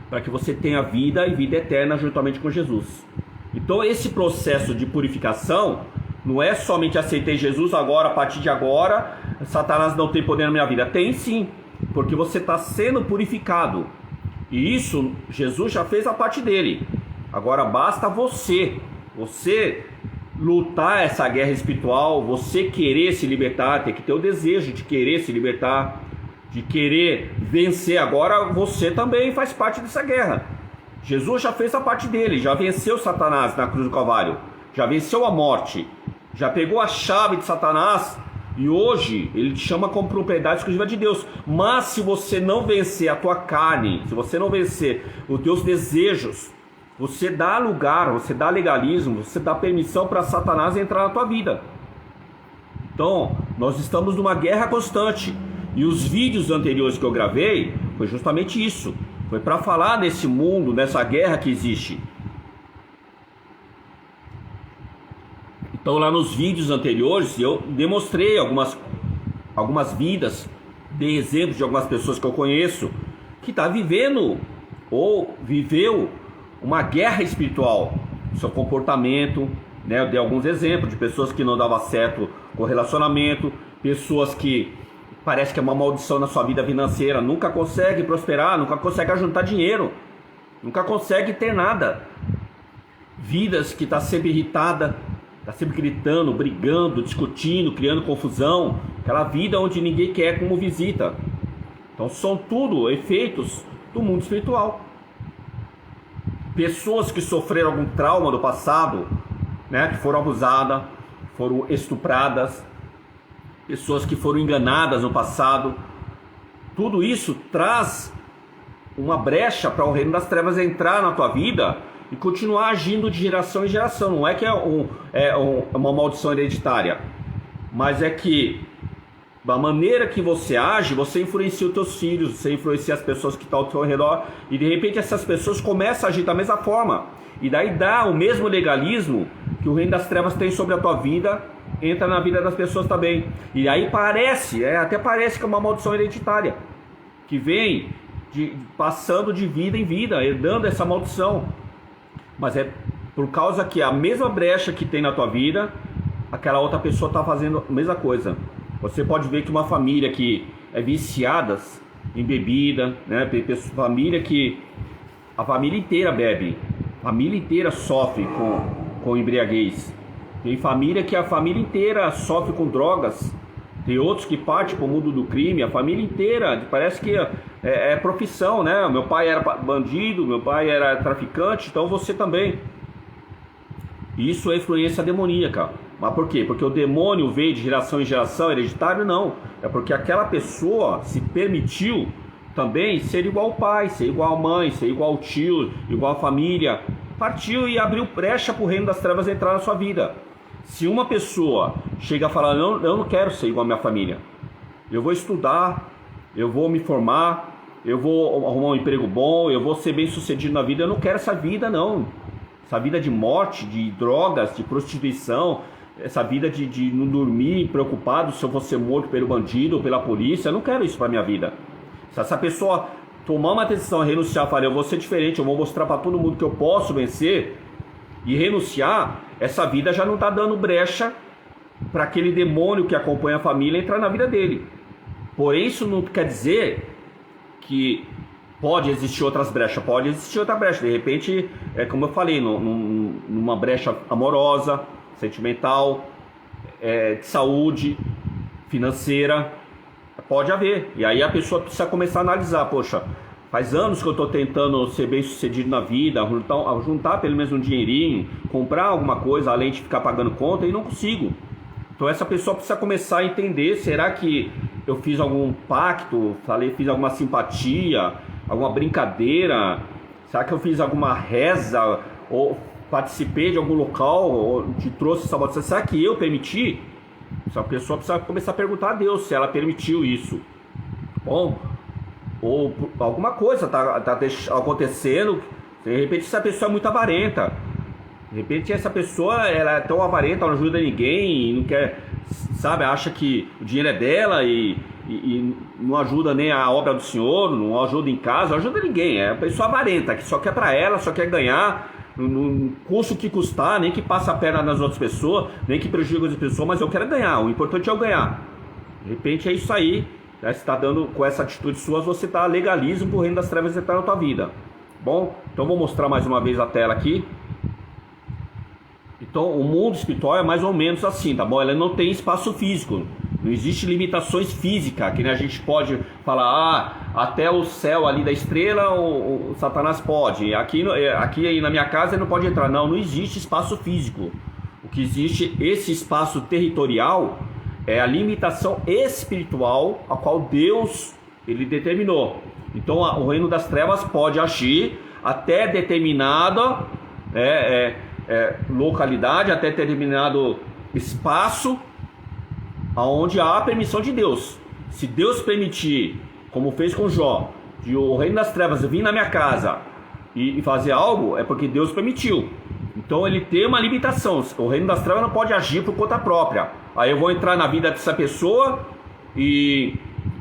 A: para que você tenha vida e vida eterna juntamente com Jesus. Então esse processo de purificação não é somente aceitei Jesus agora, a partir de agora, Satanás não tem poder na minha vida. Tem sim, porque você está sendo purificado. E isso, Jesus já fez a parte dele. Agora basta você lutar essa guerra espiritual, você querer se libertar, tem que ter o desejo de querer se libertar, de querer vencer. Agora você também faz parte dessa guerra. Jesus já fez a parte dele, já venceu Satanás na cruz do Calvário, já venceu a morte, já pegou a chave de Satanás e hoje ele te chama como propriedade exclusiva de Deus. Mas se você não vencer a tua carne, se você não vencer os teus desejos, você dá lugar, você dá legalismo, você dá permissão para Satanás entrar na tua vida. Então, nós estamos numa guerra constante. E os vídeos anteriores que eu gravei foi justamente isso. Foi para falar desse mundo, dessa guerra que existe. Então lá nos vídeos anteriores eu demonstrei algumas vidas, dei exemplos de algumas pessoas que eu conheço que está vivendo ou viveu uma guerra espiritual. Seu comportamento, né? Eu dei alguns exemplos de pessoas que não davam certo com o relacionamento, pessoas que parece que é uma maldição na sua vida financeira, nunca consegue prosperar, nunca consegue juntar dinheiro, nunca consegue ter nada. Vidas que está sempre irritada, está sempre gritando, brigando, discutindo, criando confusão. Aquela vida onde ninguém quer como visita. Então são tudo efeitos do mundo espiritual. Pessoas que sofreram algum trauma do passado, né, que foram abusadas, foram estupradas, pessoas que foram enganadas no passado, tudo isso traz uma brecha para o reino das trevas entrar na tua vida e continuar agindo de geração em geração. Não é que é uma maldição hereditária, mas é que da maneira que você age, você influencia os teus filhos, você influencia as pessoas que estão ao teu redor, e de repente essas pessoas começam a agir da mesma forma, e daí dá o mesmo legalismo que o reino das trevas tem sobre a tua vida, entra na vida das pessoas também. E aí até parece que é uma maldição hereditária, que vem passando de vida em vida, herdando essa maldição. Mas é por causa que a mesma brecha que tem na tua vida, aquela outra pessoa está fazendo a mesma coisa. Você pode ver que uma família que é viciada em bebida, né? Família que a família inteira bebe, a família inteira sofre com embriaguez. Tem família que a família inteira sofre com drogas. Tem outros que partem para o mundo do crime, a família inteira. Parece que é profissão, né? Meu pai era bandido, meu pai era traficante, então você também. Isso é influência demoníaca. Mas por quê? Porque o demônio veio de geração em geração, hereditário? Não. É porque aquela pessoa se permitiu também ser igual ao pai, ser igual à mãe, ser igual ao tio, igual à família. Partiu e abriu brecha para o reino das trevas entrar na sua vida. Se uma pessoa chega a falar, eu não quero ser igual à minha família, eu vou estudar, eu vou me formar, eu vou arrumar um emprego bom, eu vou ser bem sucedido na vida, eu não quero essa vida não. Essa vida de morte, de drogas, de prostituição, essa vida de não dormir preocupado se eu vou ser morto pelo bandido ou pela polícia, eu não quero isso para minha vida. Se essa pessoa tomar uma decisão, renunciar, falar, eu vou ser diferente, eu vou mostrar para todo mundo que eu posso vencer, e renunciar, essa vida já não está dando brecha para aquele demônio que acompanha a família entrar na vida dele. Porém, isso não quer dizer que pode existir outras brechas, pode existir outra brecha. De repente, como eu falei, numa brecha amorosa, sentimental, de saúde, financeira, pode haver. E aí a pessoa precisa começar a analisar, poxa, faz anos que eu estou tentando ser bem sucedido na vida, juntar pelo menos um dinheirinho, comprar alguma coisa além de ficar pagando conta e não consigo. Então essa pessoa precisa começar a entender, será que eu fiz algum pacto, fiz alguma simpatia, alguma brincadeira, será que eu fiz alguma reza, ou participei de algum local onde trouxe essa maldição, será que eu permiti? Essa pessoa precisa começar a perguntar a Deus se ela permitiu isso. Bom, ou alguma coisa está acontecendo, de repente essa pessoa é muito avarenta, De repente essa pessoa, ela é tão avarenta, não ajuda ninguém, não quer, sabe, acha que o dinheiro é dela e não ajuda nem a obra do Senhor, não ajuda em casa, não ajuda ninguém. É uma pessoa avarenta, que só quer para ela, só quer ganhar, não custa o que custar, nem que passa a perna nas outras pessoas, nem que prejudica as pessoas, mas eu quero ganhar, o importante é eu ganhar. De repente é isso aí, né? Você está dando, com essa atitude sua, você está legalismo para o reino das trevas entrar na tua vida. Bom, então vou mostrar mais uma vez a tela aqui. Então o mundo espiritual é mais ou menos assim, tá bom? Ele não tem espaço físico, não existe limitações físicas, que nem a gente pode falar, até o céu ali da estrela o Satanás pode, aqui aí na minha casa ele não pode entrar. Não existe espaço físico. O que existe, esse espaço territorial, é a limitação espiritual a qual Deus ele determinou. Então o reino das trevas pode agir até determinada localidade, até determinado espaço aonde há a permissão de Deus. Se Deus permitir, como fez com Jó, de o reino das trevas vir na minha casa e fazer algo, é porque Deus permitiu. Então ele tem uma limitação. O reino das trevas não pode agir por conta própria. Aí eu vou entrar na vida dessa pessoa e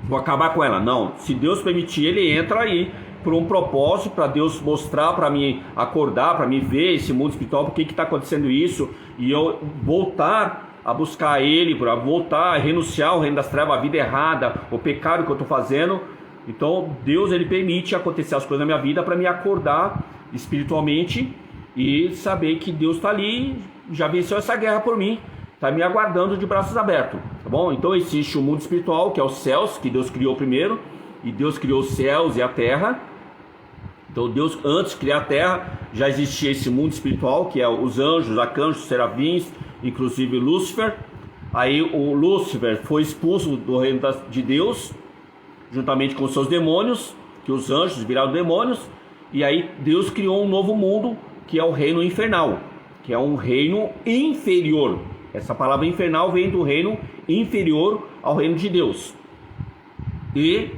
A: vou acabar com ela. Não, se Deus permitir, ele entra aí por um propósito, para Deus mostrar, para mim acordar, para mim ver esse mundo espiritual, por que está acontecendo isso, e eu voltar a buscar Ele, para voltar a renunciar ao reino das trevas, a vida errada, o pecado que eu estou fazendo. Então Deus ele permite acontecer as coisas na minha vida para me acordar espiritualmente e saber que Deus está ali, já venceu essa guerra por mim, está me aguardando de braços abertos, tá bom? Então existe o mundo espiritual, que é os céus, que Deus criou primeiro, e Deus criou os céus e a terra. Então Deus, antes de criar a terra, já existia esse mundo espiritual, que é os anjos, arcanjos, serafins, inclusive Lúcifer. Aí o Lúcifer foi expulso do reino de Deus, juntamente com seus demônios, que os anjos viraram demônios. E aí Deus criou um novo mundo, que é o reino infernal, que é um reino inferior. Essa palavra infernal vem do reino inferior ao reino de Deus. E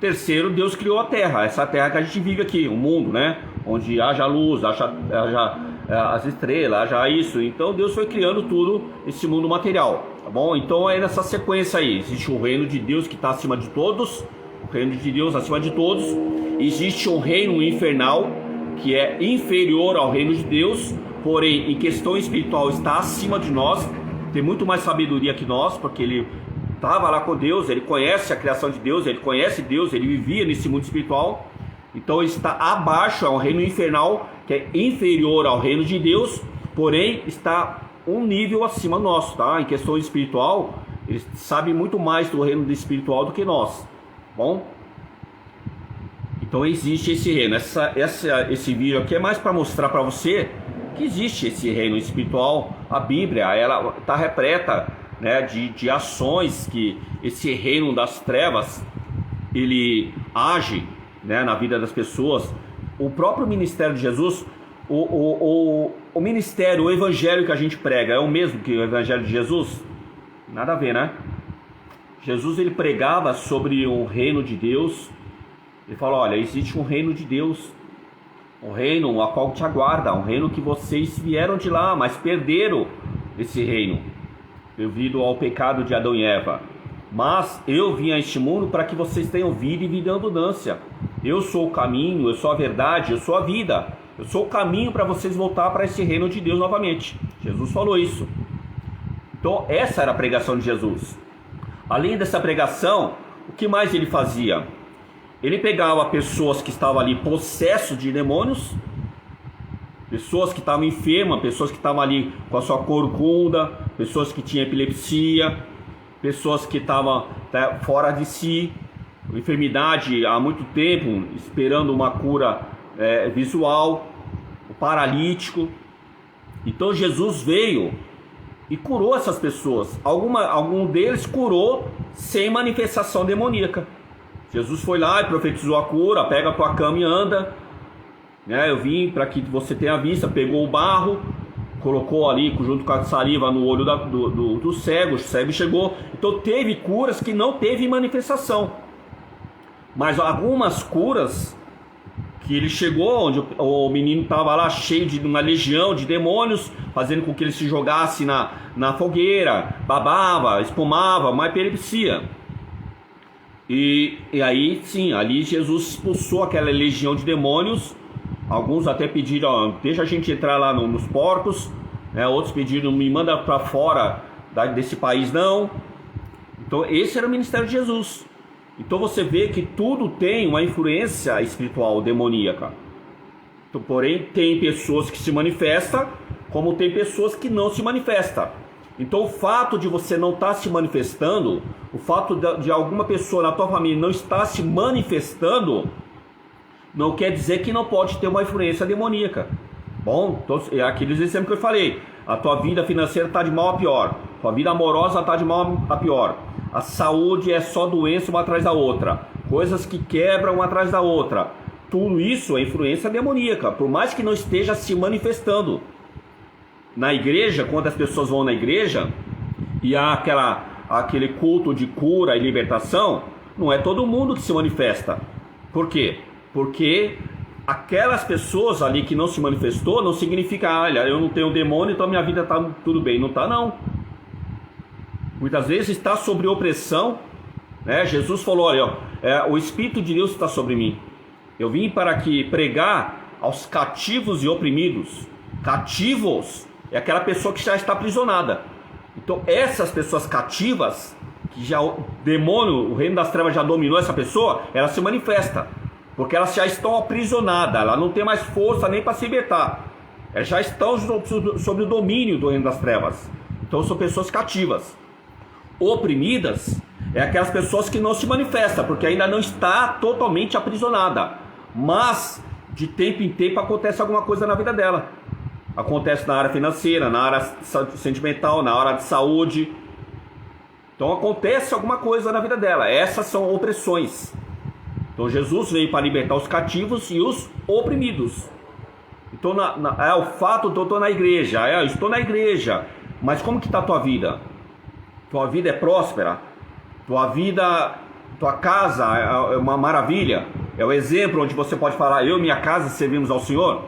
A: terceiro, Deus criou a terra, essa terra que a gente vive aqui, o mundo, né? Onde haja luz, haja as estrelas, haja isso. Então Deus foi criando tudo, esse mundo material, tá bom? Então é nessa sequência aí, existe o reino de Deus que está acima de todos, o reino de Deus acima de todos. Existe um reino infernal que é inferior ao reino de Deus, porém em questão espiritual está acima de nós, tem muito mais sabedoria que nós, porque ele estava lá com Deus, ele conhece a criação de Deus, ele conhece Deus, ele vivia nesse mundo espiritual. Então ele está abaixo, é um reino infernal que é inferior ao reino de Deus, porém está um nível acima nosso, tá? Em questão espiritual, ele sabe muito mais do reino espiritual do que nós, bom? Então existe esse reino. Esse vídeo aqui é mais para mostrar para você que existe esse reino espiritual. A Bíblia, ela está repleta, né, de ações que esse reino das trevas ele age, né, na vida das pessoas. O próprio ministério de Jesus, o ministério, o evangelho que a gente prega é o mesmo que o evangelho de Jesus? Nada a ver, né? Jesus ele pregava sobre o reino de Deus. Ele falou: olha, existe um reino de Deus, um reino a qual te aguarda, um reino que vocês vieram de lá, mas perderam esse reino devido ao pecado de Adão e Eva. Mas eu vim a este mundo para que vocês tenham vida e vida em abundância. Eu sou o caminho, eu sou a verdade, eu sou a vida. Eu sou o caminho para vocês voltar para esse reino de Deus novamente. Jesus falou isso. Então essa era a pregação de Jesus. Além dessa pregação, o que mais ele fazia? Ele pegava pessoas que estavam ali possessas de demônios, pessoas que estavam enfermas, pessoas que estavam ali com a sua corcunda, pessoas que tinham epilepsia, pessoas que estavam fora de si, enfermidade há muito tempo, esperando uma cura visual, o paralítico. Então Jesus veio e curou essas pessoas. Algum deles curou sem manifestação demoníaca. Jesus foi lá e profetizou a cura: pega a tua cama e anda. Eu vim para que você tenha vista. Pegou o barro, colocou ali junto com a saliva no olho do cego, o cego chegou. Então teve curas que não teve manifestação, mas algumas curas que ele chegou onde o menino estava lá cheio de uma legião de demônios, fazendo com que ele se jogasse na fogueira, babava, espumava, uma epilepsia. E aí sim, ali Jesus expulsou aquela legião de demônios. Alguns até pediram, ó, deixa a gente entrar lá nos porcos, né? Outros pediram, me manda para fora desse país não. Então esse era o ministério de Jesus. Então você vê que tudo tem uma influência espiritual, demoníaca. Então, porém, tem pessoas que se manifestam, como tem pessoas que não se manifestam. Então o fato de você não estar se manifestando, o fato de alguma pessoa na tua família não estar se manifestando, não quer dizer que não pode ter uma influência demoníaca. Bom, então, é aqueles exemplos que eu falei. A tua vida financeira está de mal a pior. A tua vida amorosa está de mal a pior. A saúde é só doença uma atrás da outra. Coisas que quebram uma atrás da outra. Tudo isso é influência demoníaca, por mais que não esteja se manifestando. Na igreja, quando as pessoas vão na igreja e há aquele culto de cura e libertação, não é todo mundo que se manifesta. Por quê? Porque aquelas pessoas ali que não se manifestou, não significa, olha, eu não tenho demônio, então minha vida está tudo bem. Não está, não. Muitas vezes está sobre opressão, né? Jesus falou, olha, o Espírito de Deus está sobre mim. Eu vim para aqui pregar aos cativos e oprimidos. Cativos é aquela pessoa que já está aprisionada. Então essas pessoas cativas, que já o demônio, o reino das trevas já dominou essa pessoa, ela se manifesta. Porque elas já estão aprisionadas, ela não tem mais força nem para se libertar. Elas já estão sob o domínio do reino das trevas. Então são pessoas cativas. Oprimidas é aquelas pessoas que não se manifestam, porque ainda não está totalmente aprisionada. Mas de tempo em tempo acontece alguma coisa na vida dela. Acontece na área financeira, na área sentimental, na área de saúde. Então acontece alguma coisa na vida dela. Essas são opressões. Então Jesus veio para libertar os cativos e os oprimidos. Então o fato de eu estou na igreja, eu estou na igreja, mas como que está a tua vida? Tua vida é próspera? Tua casa é uma maravilha? É o exemplo onde você pode falar, eu e minha casa servimos ao Senhor?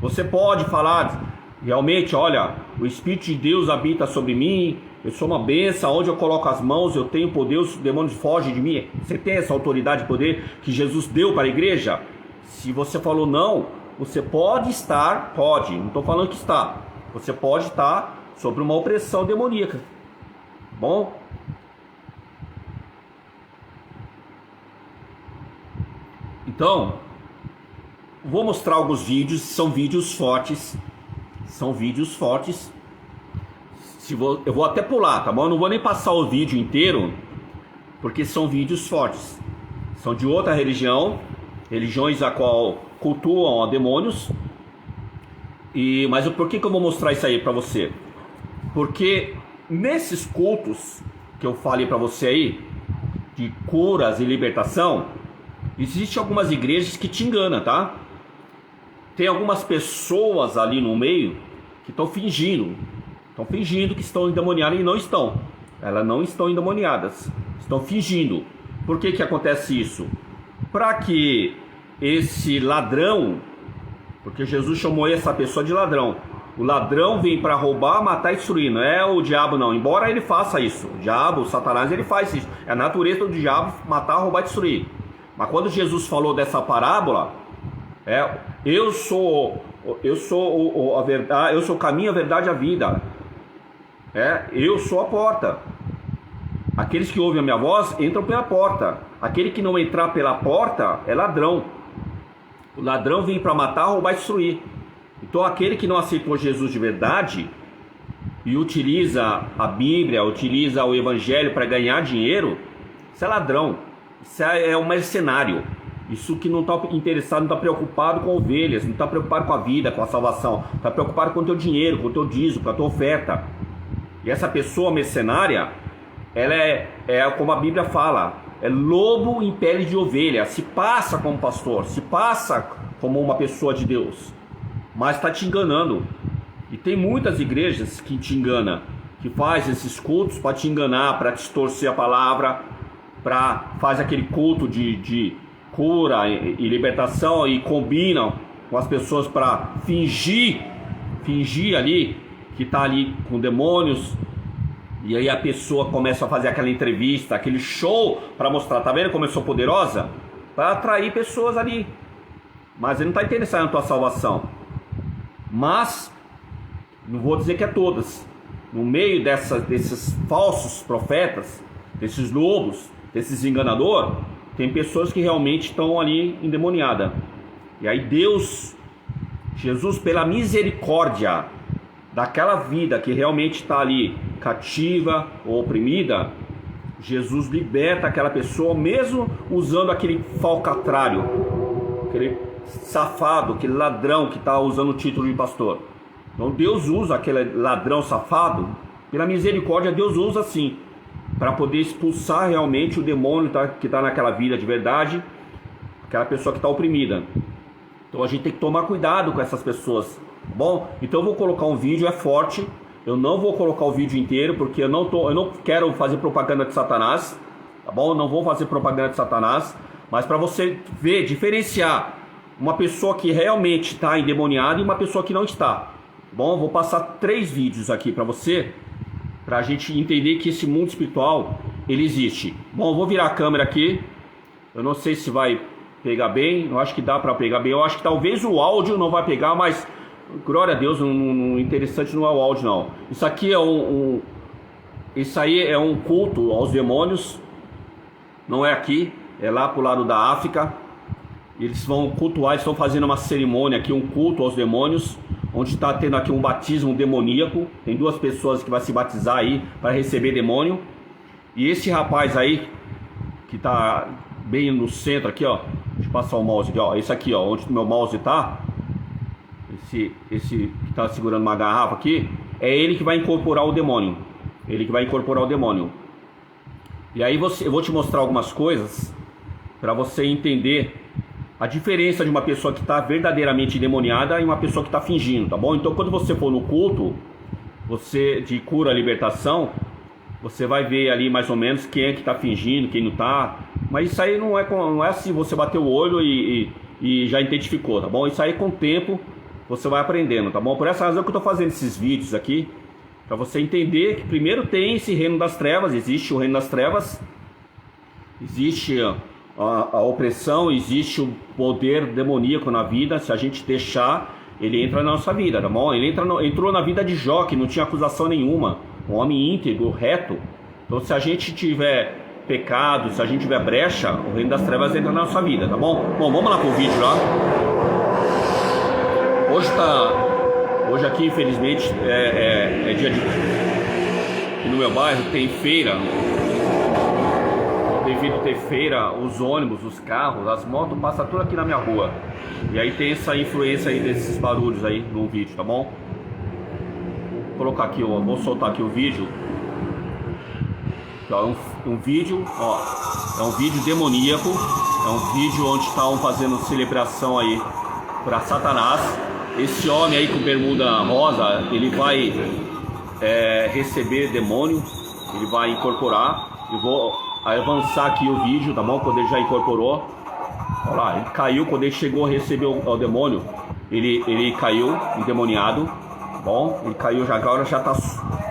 A: Você pode falar, realmente, olha, o Espírito de Deus habita sobre mim, eu sou uma bênção, onde eu coloco as mãos, eu tenho poder, os demônios fogem de mim. Você tem essa autoridade e poder que Jesus deu para a igreja? Se você falou não, você pode, não estou falando que está, você pode estar sobre uma opressão demoníaca. Bom? Então, vou mostrar alguns vídeos, são vídeos fortes. Eu vou até pular, tá bom? Eu não vou nem passar o vídeo inteiro, porque são vídeos fortes. São de outra religião, religiões a qual cultuam demônios. Mas por que eu vou mostrar isso aí para você? Porque nesses cultos que eu falei para você aí, de curas e libertação, existem algumas igrejas que te enganam, tá? Tem algumas pessoas ali no meio que estão fingindo que estão endemoniadas e não estão. Elas não estão endemoniadas, estão fingindo. Por que acontece isso? Para que esse ladrão, porque Jesus chamou essa pessoa de ladrão. O ladrão vem para roubar, matar e destruir. Não é o diabo não, embora ele faça isso. O diabo, o Satanás, ele faz isso. É a natureza do diabo matar, roubar e destruir. Mas quando Jesus falou dessa parábola, eu sou a verdade, eu sou o caminho, a verdade e a vida. Eu sou a porta. Aqueles que ouvem a minha voz entram pela porta. Aquele que não entrar pela porta é ladrão. O ladrão vem para matar, roubar e destruir. Então aquele que não aceitou Jesus de verdade e utiliza a Bíblia, utiliza o Evangelho para ganhar dinheiro, isso é ladrão. Isso é um mercenário. Isso que não está interessado, não está preocupado com ovelhas, não está preocupado com a vida, com a salvação. Está preocupado com o teu dinheiro, com o teu dízimo, com a tua oferta. E essa pessoa mercenária, ela é como a Bíblia fala, é lobo em pele de ovelha. Se passa como pastor, se passa como uma pessoa de Deus, mas está te enganando. E tem muitas igrejas que te enganam, que faz esses cultos para te enganar, para distorcer a palavra, faz aquele culto de cura e libertação e combinam com as pessoas para fingir ali que está ali com demônios. E aí a pessoa começa a fazer aquela entrevista, aquele show para mostrar, tá vendo como eu sou poderosa? Para atrair pessoas ali. Mas ele não está interessado na tua salvação. Mas, não vou dizer que é todas. No meio desses falsos profetas, desses lobos, desses enganadores, tem pessoas que realmente estão ali endemoniadas. E aí Jesus, pela misericórdia daquela vida que realmente está ali cativa ou oprimida, Jesus liberta aquela pessoa, mesmo usando aquele falcatrário, aquele safado, aquele ladrão que está usando o título de pastor. Então Deus usa aquele ladrão safado, pela misericórdia Deus usa assim, para poder expulsar realmente o demônio que está naquela vida de verdade, aquela pessoa que está oprimida. Então a gente tem que tomar cuidado com essas pessoas, tá bom? Então eu vou colocar um vídeo, é forte, eu não vou colocar o vídeo inteiro, porque eu não quero fazer propaganda de Satanás, tá bom? Eu não vou fazer propaganda de Satanás, mas para você ver, diferenciar uma pessoa que realmente está endemoniada e uma pessoa que não está. Tá bom, eu vou passar 3 vídeos aqui para você, para a gente entender que esse mundo espiritual, ele existe. Bom, eu vou virar a câmera aqui, eu não sei se vai pegar bem, eu acho que dá para pegar bem, eu acho que talvez o áudio não vai pegar, mas glória a Deus, interessante não é o áudio não. Isso aqui é isso aí é um culto aos demônios, não é aqui, é lá pro lado da África. Eles vão cultuar, eles estão fazendo uma cerimônia aqui, um culto aos demônios, onde está tendo aqui um batismo demoníaco. Tem 2 pessoas que vão se batizar aí para receber demônio. E esse rapaz aí, que está bem no centro aqui, ó, deixa eu passar o mouse aqui, ó, esse aqui, ó, onde o meu mouse está, esse que está segurando uma garrafa aqui, é ele que vai incorporar o demônio. Ele que vai incorporar o demônio. E aí eu vou te mostrar algumas coisas para você entender a diferença de uma pessoa que está verdadeiramente endemoniada e uma pessoa que está fingindo, tá bom? Então quando você for no culto, de cura, libertação, você vai ver ali mais ou menos quem é que está fingindo, quem não está. Mas isso aí não é assim, você bater o olho e já identificou, tá bom? Isso aí com o tempo você vai aprendendo, tá bom? Por essa razão que eu estou fazendo esses vídeos aqui, para você entender que primeiro tem esse reino das trevas, existe o reino das trevas, existe a opressão, existe o poder demoníaco na vida. Se a gente deixar, ele entra na nossa vida, tá bom? Ele entrou na vida de Jó, que não tinha acusação nenhuma, um homem íntegro, reto. Então se a gente tiver pecado, se a gente tiver brecha, o reino das trevas entra na nossa vida, tá bom? Bom, vamos lá com o vídeo lá. Hoje aqui infelizmente é dia de... no meu bairro tem feira. Devido a ter feira, os ônibus, os carros, as motos passam tudo aqui na minha rua. E aí tem essa influência aí desses barulhos aí no vídeo, tá bom? Vou colocar aqui, ó, vou soltar aqui o vídeo. Ó, um vídeo, ó, é um vídeo demoníaco, é um vídeo onde estão fazendo celebração aí para Satanás. Esse homem aí com bermuda rosa, ele vai receber demônio, ele vai incorporar. Eu vou avançar aqui o vídeo, tá bom? Quando ele já incorporou, olha lá, ele caiu. Quando ele chegou a receber o demônio, ele caiu endemoniado, tá bom? Ele caiu já, agora já tá,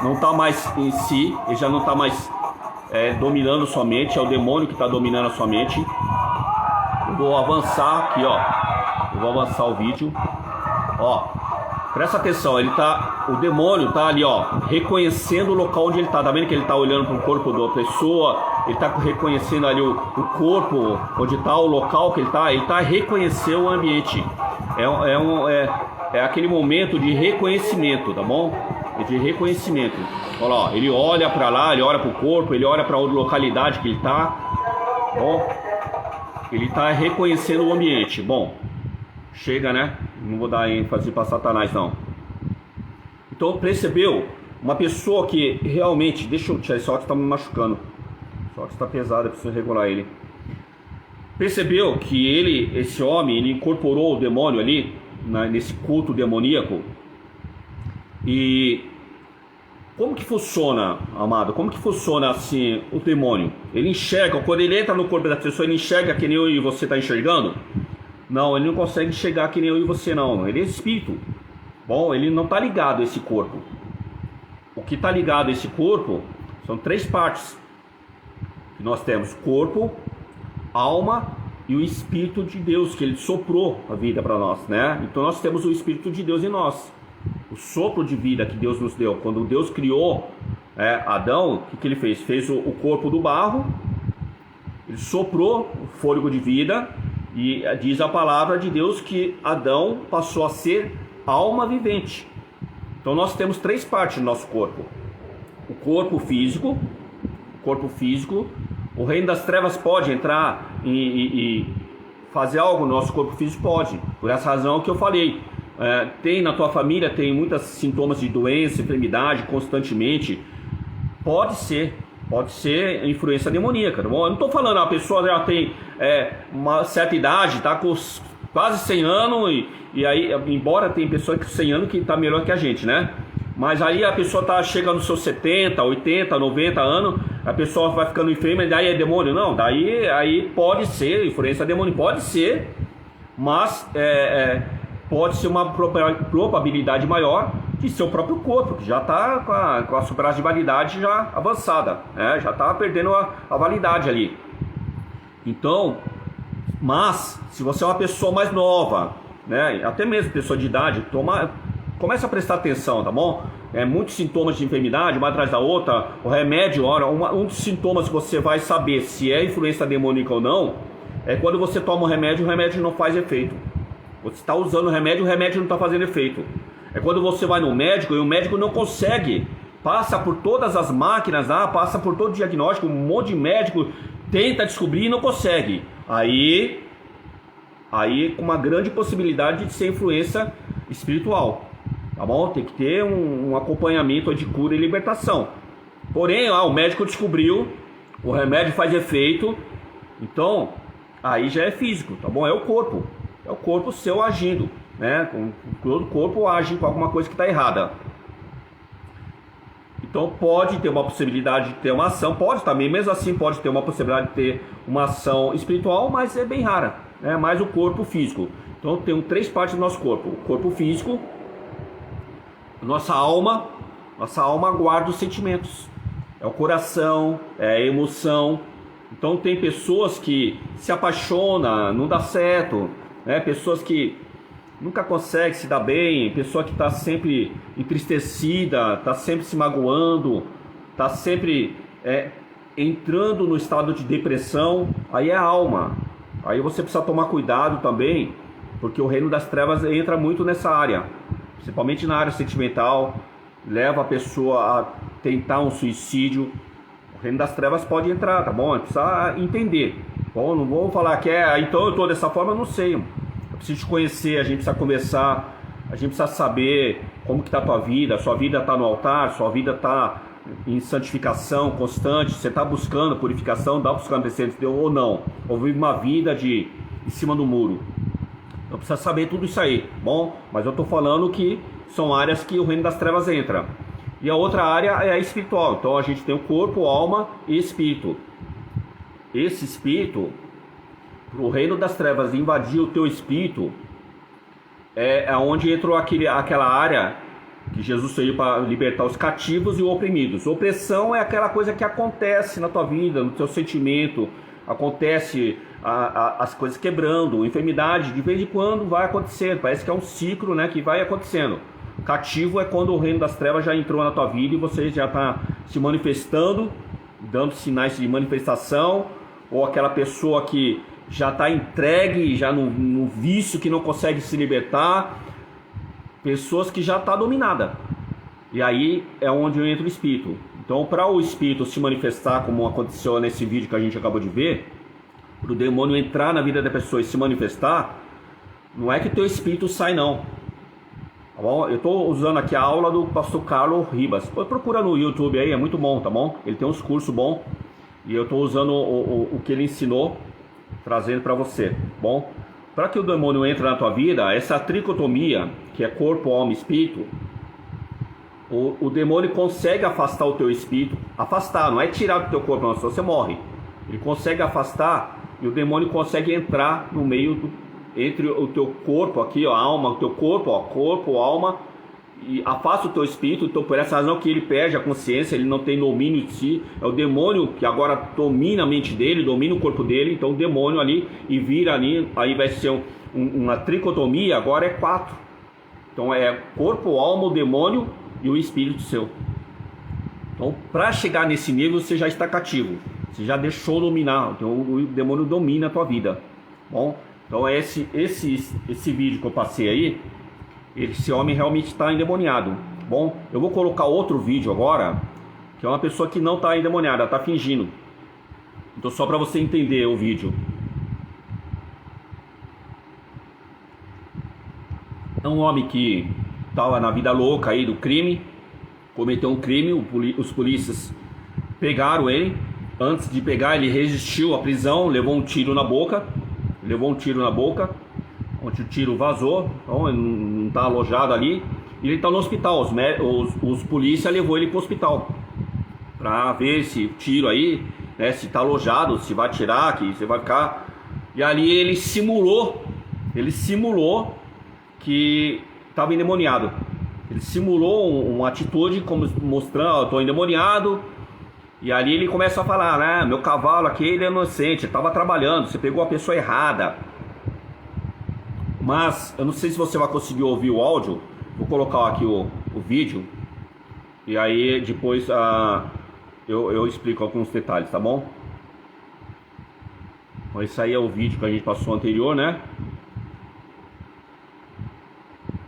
A: não tá mais em si, ele já não tá mais dominando sua mente, é o demônio que tá dominando a sua mente. Eu vou avançar aqui, ó, eu vou avançar o vídeo, ó. Presta atenção, o demônio tá ali, ó, reconhecendo o local onde ele tá vendo que ele tá olhando para o corpo da pessoa, ele tá reconhecendo ali o corpo, onde tá o local que ele tá reconhecendo o ambiente, é aquele momento de reconhecimento, tá bom? De reconhecimento, olha lá, ó, ele olha para lá, ele olha para o corpo, ele olha para a localidade que ele tá, bom, ele tá reconhecendo o ambiente, bom. Chega, né? Não vou dar ênfase para Satanás, não. Então, percebeu? Uma pessoa que realmente... Deixa eu tirar esse óculos, está me machucando. Esse óculos está pesado, eu preciso regular ele. Percebeu que esse homem, ele incorporou o demônio ali, nesse culto demoníaco. E Como que funciona, amado? Como que funciona assim o demônio? Ele enxerga, quando ele entra no corpo da pessoa, ele enxerga que nem eu e você está enxergando? Não, ele não consegue enxergar que nem eu e você não. Ele é espírito. Bom, ele não está ligado a esse corpo. O que está ligado a esse corpo são 3 partes. Nós temos corpo, alma e o Espírito de Deus, que ele soprou a vida para nós, né? Então nós temos o Espírito de Deus em nós. O sopro de vida que Deus nos deu. Quando Deus criou Adão, o que ele fez? Fez o corpo do barro, ele soprou o fôlego de vida, e diz a palavra de Deus que Adão passou a ser alma vivente. Então nós temos 3 partes no nosso corpo. O corpo físico, o reino das trevas pode entrar e fazer algo no nosso corpo físico? Pode, por essa razão que eu falei. Tem na tua família, tem muitos sintomas de doença, enfermidade constantemente. Pode ser influência demoníaca, tá bom? Eu não estou falando, a pessoa já tem uma certa idade, está com quase 100 anos, e aí, embora tem pessoa com 100 anos que está melhor que a gente, né? Mas aí a pessoa chega nos seus 70, 80, 90 anos, a pessoa vai ficando enferma, e daí é demônio? Não, daí pode ser influência demoníaca, pode ser, mas pode ser uma probabilidade maior de ser o próprio corpo, que já está com a superagem de validade já avançada, já está perdendo a validade ali. Então, mas se você é uma pessoa mais nova, né, até mesmo pessoa de idade, comece a prestar atenção, tá bom? Muitos sintomas de enfermidade, uma atrás da outra, o remédio, um dos sintomas que você vai saber se é influência demoníaca ou não, é quando você toma o remédio não faz efeito. Você está usando o remédio não está fazendo efeito. É quando você vai no médico e o médico não consegue, passa por todas as máquinas, passa por todo o diagnóstico, um monte de médico tenta descobrir e não consegue. Aí com uma grande possibilidade de ser influência espiritual, tá bom? Tem que ter um acompanhamento de cura e libertação. Porém, o médico descobriu, o remédio faz efeito, então aí já é físico, tá bom? É o corpo seu agindo, né? Todo o corpo age com alguma coisa que está errada. Então pode ter uma possibilidade de ter uma ação, pode também, mesmo assim pode ter uma possibilidade de ter uma ação espiritual, mas é bem rara, né? Mais o corpo físico. Então tem 3 partes do nosso corpo: o corpo físico, nossa alma guarda os sentimentos, é o coração, é a emoção. Então tem pessoas que se apaixonam, não dá certo, né? Pessoas que nunca consegue se dar bem, pessoa que está sempre entristecida, está sempre se magoando, está sempre entrando no estado de depressão, aí é a alma. Aí você precisa tomar cuidado também, porque o reino das trevas entra muito nessa área, principalmente na área sentimental, leva a pessoa a tentar um suicídio. O reino das trevas pode entrar, tá bom? Precisa entender. Bom, não vou falar que então eu estou dessa forma, eu não sei. Eu preciso te conhecer, a gente precisa conversar, a gente precisa saber como que está a tua vida, sua vida está no altar, sua vida está em santificação constante, você está buscando purificação, está buscando descendentes de Deus ou não, ou vive uma vida em cima do muro. Então precisa saber tudo isso aí, bom? Mas eu estou falando que são áreas que o reino das trevas entra. E a outra área é a espiritual, então a gente tem o corpo, alma e espírito. Esse espírito, o reino das trevas invadir o teu espírito, é onde entrou aquela área que Jesus veio para libertar os cativos e os oprimidos. Opressão é aquela coisa que acontece na tua vida, no teu sentimento, acontece as coisas quebrando, enfermidade, de vez em quando vai acontecer, parece que é um ciclo, né, que vai acontecendo. Cativo é quando o reino das trevas já entrou na tua vida e você já está se manifestando, dando sinais de manifestação, ou aquela pessoa que já está entregue, já no vício, que não consegue se libertar, pessoas que já está dominada. E aí é onde entra o espírito. Então, para o espírito se manifestar, como aconteceu nesse vídeo que a gente acabou de ver, para o demônio entrar na vida da pessoa e se manifestar, não é que teu espírito sai, não. Tá bom? Eu estou usando aqui a aula do pastor Carlos Ribas. Procura no YouTube aí, é muito bom, tá bom? Ele tem uns cursos bons e eu estou usando o que ele ensinou, trazendo para você, bom? Para que o demônio entre na tua vida, essa tricotomia, que é corpo, alma e espírito, o demônio consegue afastar o teu espírito, afastar, não é tirar do teu corpo, não, senão você morre. Ele consegue afastar e o demônio consegue entrar no meio entre o teu corpo aqui, ó, a alma, o teu corpo, ó, corpo, alma, e afasta o teu espírito. Então por essa razão que ele perde a consciência, ele não tem domínio de si, é o demônio que agora domina a mente dele, domina o corpo dele. Então o demônio ali, e vira ali, aí vai ser uma tricotomia, agora é 4. Então é corpo, alma, o demônio e o espírito seu. Então para chegar nesse nível você já está cativo, você já deixou dominar, então o demônio domina a tua vida. Bom, então esse vídeo que eu passei aí, esse homem realmente está endemoniado. Bom, eu vou colocar outro vídeo agora, que é uma pessoa que não está endemoniada, está fingindo. Então só para você entender o vídeo. É um homem que estava na vida louca aí do crime, cometeu um crime, os polícias pegaram ele. Antes de pegar, ele resistiu à prisão, levou um tiro na boca, onde o tiro vazou, então ele não está alojado ali, e ele está no hospital. Os polícia levou ele para o hospital para ver esse tiro aí, né, se está alojado, se vai tirar, que você vai ficar. E ali ele simulou que estava endemoniado. Ele simulou uma atitude como mostrando, eu estou endemoniado. E ali ele começa a falar, né, meu cavalo aqui, ele é inocente, estava trabalhando, você pegou a pessoa errada. Mas eu não sei se você vai conseguir ouvir o áudio. Vou colocar aqui o vídeo, e aí depois eu explico alguns detalhes, tá bom? Então esse aí é o vídeo que a gente passou anterior, né?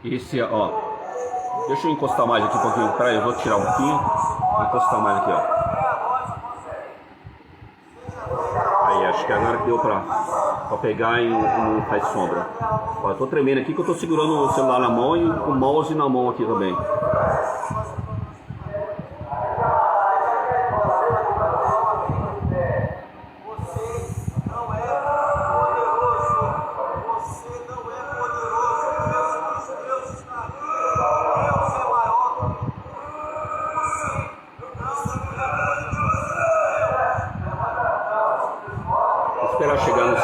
A: Esse, ó, deixa eu encostar mais aqui um pouquinho, peraí, eu vou tirar um pouquinho, vou encostar mais aqui, ó. Aí, acho que agora que deu pra pegar e não faz sombra. Ó, eu tô tremendo aqui que eu tô segurando o celular na mão e o mouse na mão aqui também. Esperar chegar nos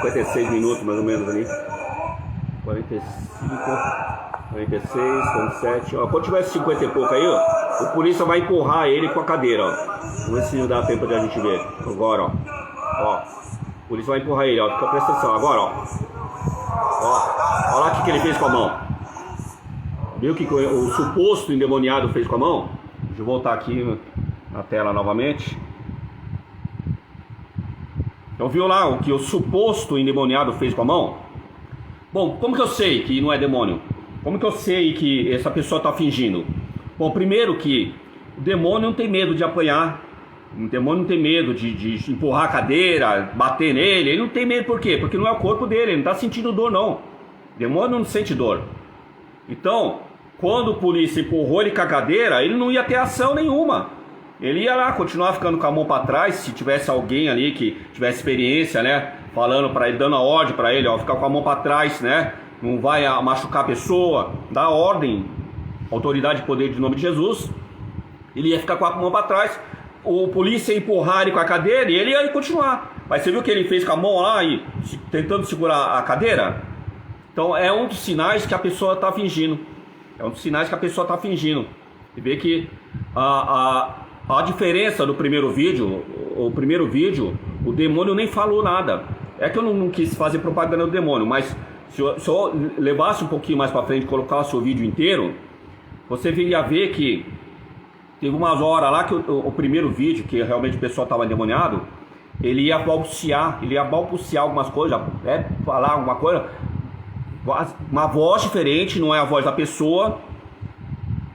A: 56 minutos mais ou menos ali. 45, 46, 47. Ó, quando tiver 50 e pouco aí, ó, o polícia vai empurrar ele com a cadeira, ó. Vamos ver se não dá tempo de a gente ver. Agora, ó. Ó, o polícia vai empurrar ele, ó. Fica, presta atenção. Agora, ó. Ó, olha lá o que ele fez com a mão. Viu o que o suposto endemoniado fez com a mão? Deixa eu voltar aqui na tela novamente. Então viu lá o que o suposto endemoniado fez com a mão? Bom, como que eu sei que não é demônio? Como que eu sei que essa pessoa está fingindo? Bom, primeiro que o demônio não tem medo de apanhar. O demônio não tem medo de empurrar a cadeira, bater nele. Ele não tem medo por quê? Porque não é o corpo dele, ele não está sentindo dor não. O demônio não sente dor. Então, quando o polícia empurrou ele com a cadeira, ele não ia ter ação nenhuma. Ele ia lá, continuar ficando com a mão para trás, se tivesse alguém ali que tivesse experiência, né, falando para ele, dando a ordem para ele, ó, ficar com a mão para trás, né, não vai machucar a pessoa, dá ordem, autoridade e poder de nome de Jesus. Ele ia ficar com a mão para trás, o polícia ia empurrar ele com a cadeira e ele ia continuar. Mas você viu o que ele fez com a mão lá, e tentando segurar a cadeira? Então é um dos sinais que a pessoa está fingindo. Você vê que a diferença do primeiro vídeo, o demônio nem falou nada. É que eu não quis fazer propaganda do demônio, mas se eu levasse um pouquinho mais para frente e colocasse o vídeo inteiro, você ia ver que teve umas horas lá que o primeiro vídeo, que realmente o pessoal estava endemoniado, ele ia balbuciar algumas coisas, falar alguma coisa, uma voz diferente, não é a voz da pessoa,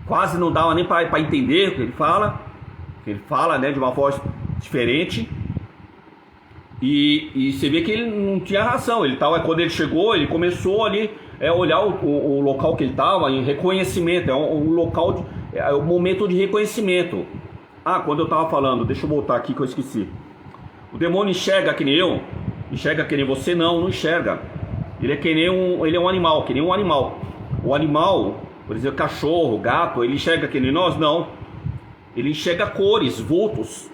A: quase não dava nem para entender o que ele fala. Ele fala, né, de uma voz diferente. E você vê que ele não tinha razão. Ele tava, quando ele chegou, ele começou ali olhar o local que ele estava em reconhecimento. É um local, é um momento de reconhecimento. Quando eu estava falando, deixa eu voltar aqui que eu esqueci. O demônio enxerga que nem eu, enxerga que nem você, não enxerga. Ele é um animal, que nem um animal. O animal, Por exemplo, cachorro, gato, ele enxerga que nem nós? Não. Ele enxerga cores, vultos.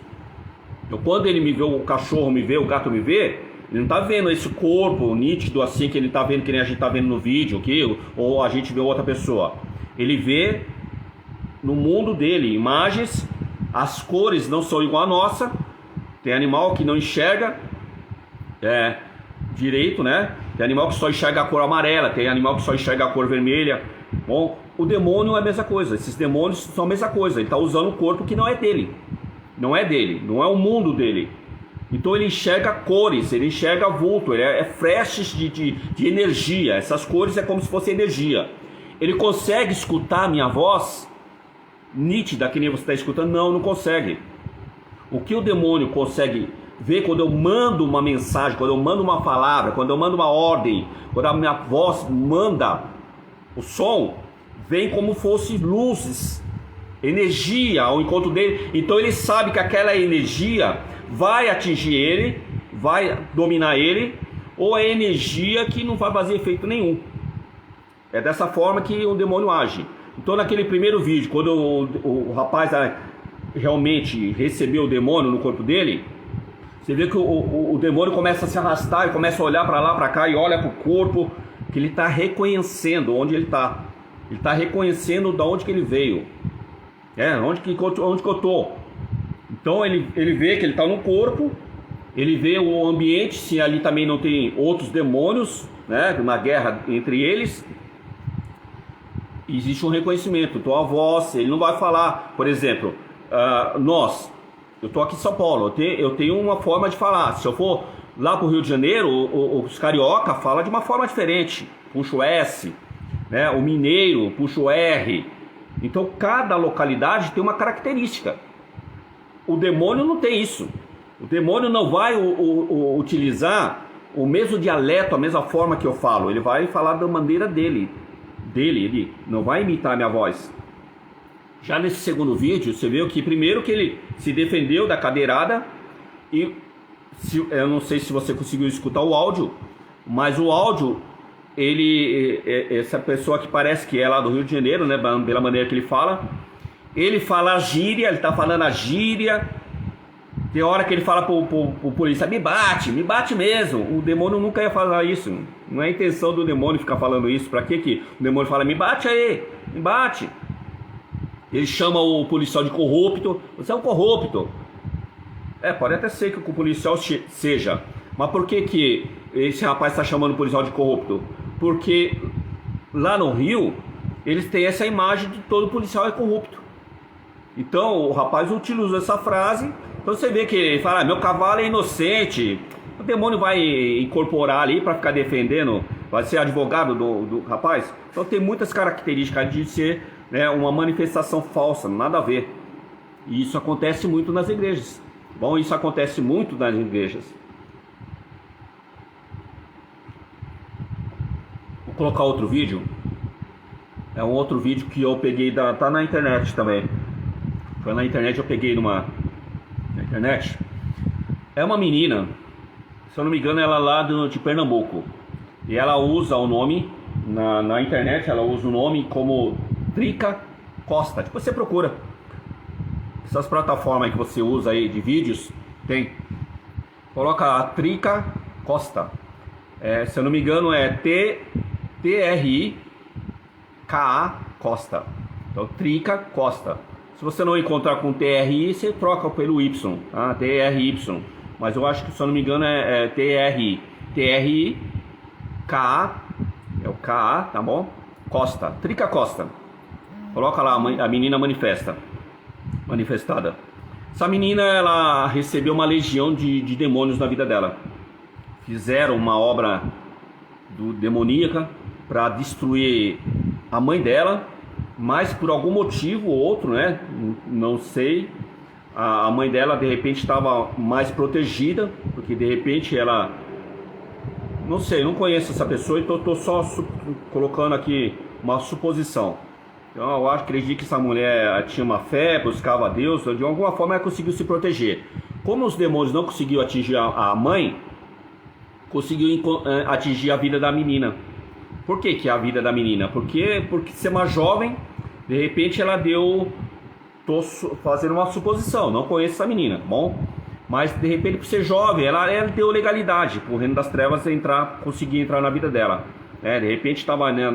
A: Então quando ele me vê, o cachorro me vê, o gato me vê, ele não está vendo esse corpo nítido assim que ele está vendo, que nem a gente está vendo no vídeo aqui, ou a gente vê outra pessoa. Ele vê no mundo dele imagens, as cores não são igual a nossa. Tem animal que não enxerga direito, né? Tem animal que só enxerga a cor amarela, tem animal que só enxerga a cor vermelha. Bom, o demônio é a mesma coisa. Esses demônios são a mesma coisa. Ele está usando um corpo que não é dele. Não é dele, não é o mundo dele. Então ele enxerga cores, ele enxerga vulto, ele é flashes de energia. Essas cores é como se fosse energia. Ele consegue escutar a minha voz nítida, que nem você está escutando? Não, não consegue. O que o demônio consegue ver quando eu mando uma mensagem, quando eu mando uma palavra, quando eu mando uma ordem, quando a minha voz manda o som, vem como fosse luzes, energia ao encontro dele. Então ele sabe que aquela energia vai atingir ele, vai dominar ele, ou é energia que não vai fazer efeito nenhum. É dessa forma que o demônio age. Então naquele primeiro vídeo, quando o rapaz realmente recebeu o demônio no corpo dele, você vê que o demônio começa a se arrastar e começa a olhar para lá, para cá, e olha para o corpo, que ele está reconhecendo onde ele está. Ele está reconhecendo de onde que ele veio. Onde que eu estou. Então ele vê que ele está no corpo, ele vê o ambiente, se ali também não tem outros demônios, né, uma guerra entre eles. Existe um reconhecimento. Então a voz, ele não vai falar, por exemplo, eu estou aqui em São Paulo, eu tenho uma forma de falar. Se eu for lá para o Rio de Janeiro, os carioca falam de uma forma diferente, puxa o S, né? O mineiro puxa o R. Então cada localidade tem uma característica. O demônio não tem isso. O demônio não vai utilizar o mesmo dialeto, a mesma forma que eu falo. Ele vai falar da maneira dele. Ele não vai imitar a minha voz. Já nesse segundo vídeo, você viu que primeiro que ele se defendeu da cadeirada. E eu não sei se você conseguiu escutar o áudio, mas o áudio, essa pessoa que parece que é lá do Rio de Janeiro, né, pela maneira que ele fala a gíria, ele está falando a gíria. Tem hora que ele fala pro polícia, me bate mesmo. O demônio nunca ia falar isso. Não é a intenção do demônio ficar falando isso. Pra que o demônio fala, me bate aí, me bate. Ele chama o policial de corrupto. Você é um corrupto. Pode até ser que o policial seja. Mas por que esse rapaz está chamando o policial de corrupto? Porque lá no Rio, eles têm essa imagem de todo policial é corrupto. Então o rapaz utiliza essa frase. Então você vê que ele fala, meu cavalo é inocente. O demônio vai incorporar ali para ficar defendendo, vai ser advogado do rapaz. Então tem muitas características de ser, né, uma manifestação falsa, nada a ver. E isso acontece muito nas igrejas. Bom, isso acontece muito nas igrejas. Vou colocar outro vídeo. É um outro vídeo que eu peguei, tá na internet também. Foi na internet, eu peguei na internet. É uma menina, se eu não me engano, ela é lá de Pernambuco. E ela usa o nome, na internet, ela usa o nome como Trica Costa. Tipo, você procura. Essas plataformas que você usa aí de vídeos, tem. Coloca a Trica Costa. Se eu não me engano, é TRIKA Costa. Então, Trica Costa. Se você não encontrar com TRI, você troca pelo Y, tá? TRY. Mas eu acho que, se eu não me engano, é TRI. TRIKA, é o KA, tá bom? Costa, Trica Costa. Coloca lá, a menina manifestada. Essa menina, ela recebeu uma legião de demônios na vida dela. Fizeram uma obra demoníaca para destruir a mãe dela. Mas por algum motivo ou outro, né? Não sei. A mãe dela de repente estava mais protegida, porque de repente ela, não sei, não conheço essa pessoa, então estou só colocando aqui uma suposição. Então eu acredito que essa mulher tinha uma fé, buscava a Deus, de alguma forma ela conseguiu se proteger. Como os demônios não conseguiram atingir a mãe, conseguiu atingir a vida da menina. Por que é a vida da menina? Porque ser uma jovem, de repente ela deu... Tô fazendo uma suposição, não conheço essa menina, tá bom? Mas de repente por ser jovem, ela deu legalidade pro reino das trevas conseguir entrar na vida dela. De repente estava, né,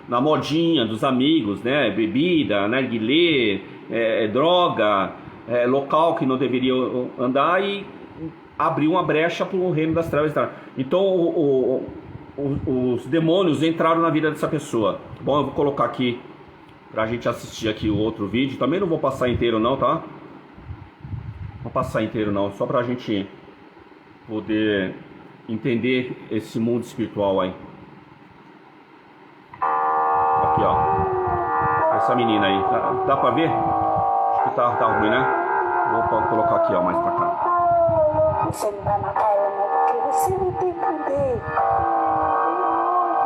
A: na modinha dos amigos, né? Bebida, narguilé, droga, local que não deveria andar, e abriu uma brecha para o reino das trevas entrar. Então os demônios entraram na vida dessa pessoa. Bom, eu vou colocar aqui pra gente assistir aqui o outro vídeo. Também não vou passar inteiro não, tá? Não vou passar inteiro não, só pra gente poder entender esse mundo espiritual aí. Aqui, ó. Essa menina aí, dá pra ver? Acho que tá ruim, né? Vou colocar aqui, ó, mais pra cá.
B: Você não vai matar ela não, porque você não tem poder.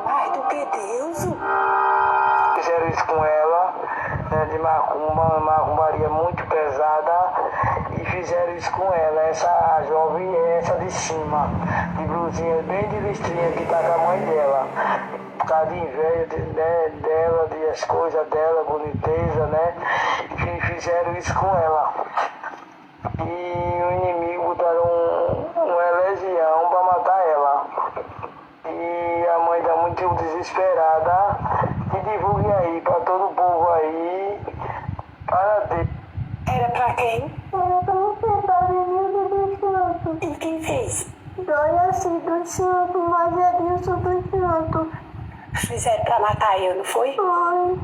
B: Mais do que Deus.
C: Fizeram isso com ela, né, de uma macumbaria muito pesada, e fizeram isso com ela, essa jovem, essa de cima, de blusinha bem de listrinha, que tá com a mãe dela, por causa de inveja dela, das coisas dela, boniteza, né, e fizeram isso com ela. E o inimigo botaram uma legião para matar ela. E a mãe tá muito desesperada. E divulgue aí para todo o povo aí. Para Deus.
B: Era pra quem?
D: Era pra você, pra menino do santo.
B: E quem fez?
D: Olha assim, do santo, mas é Deus do santo.
B: Fizeram pra matar eu, não foi?
D: Foi.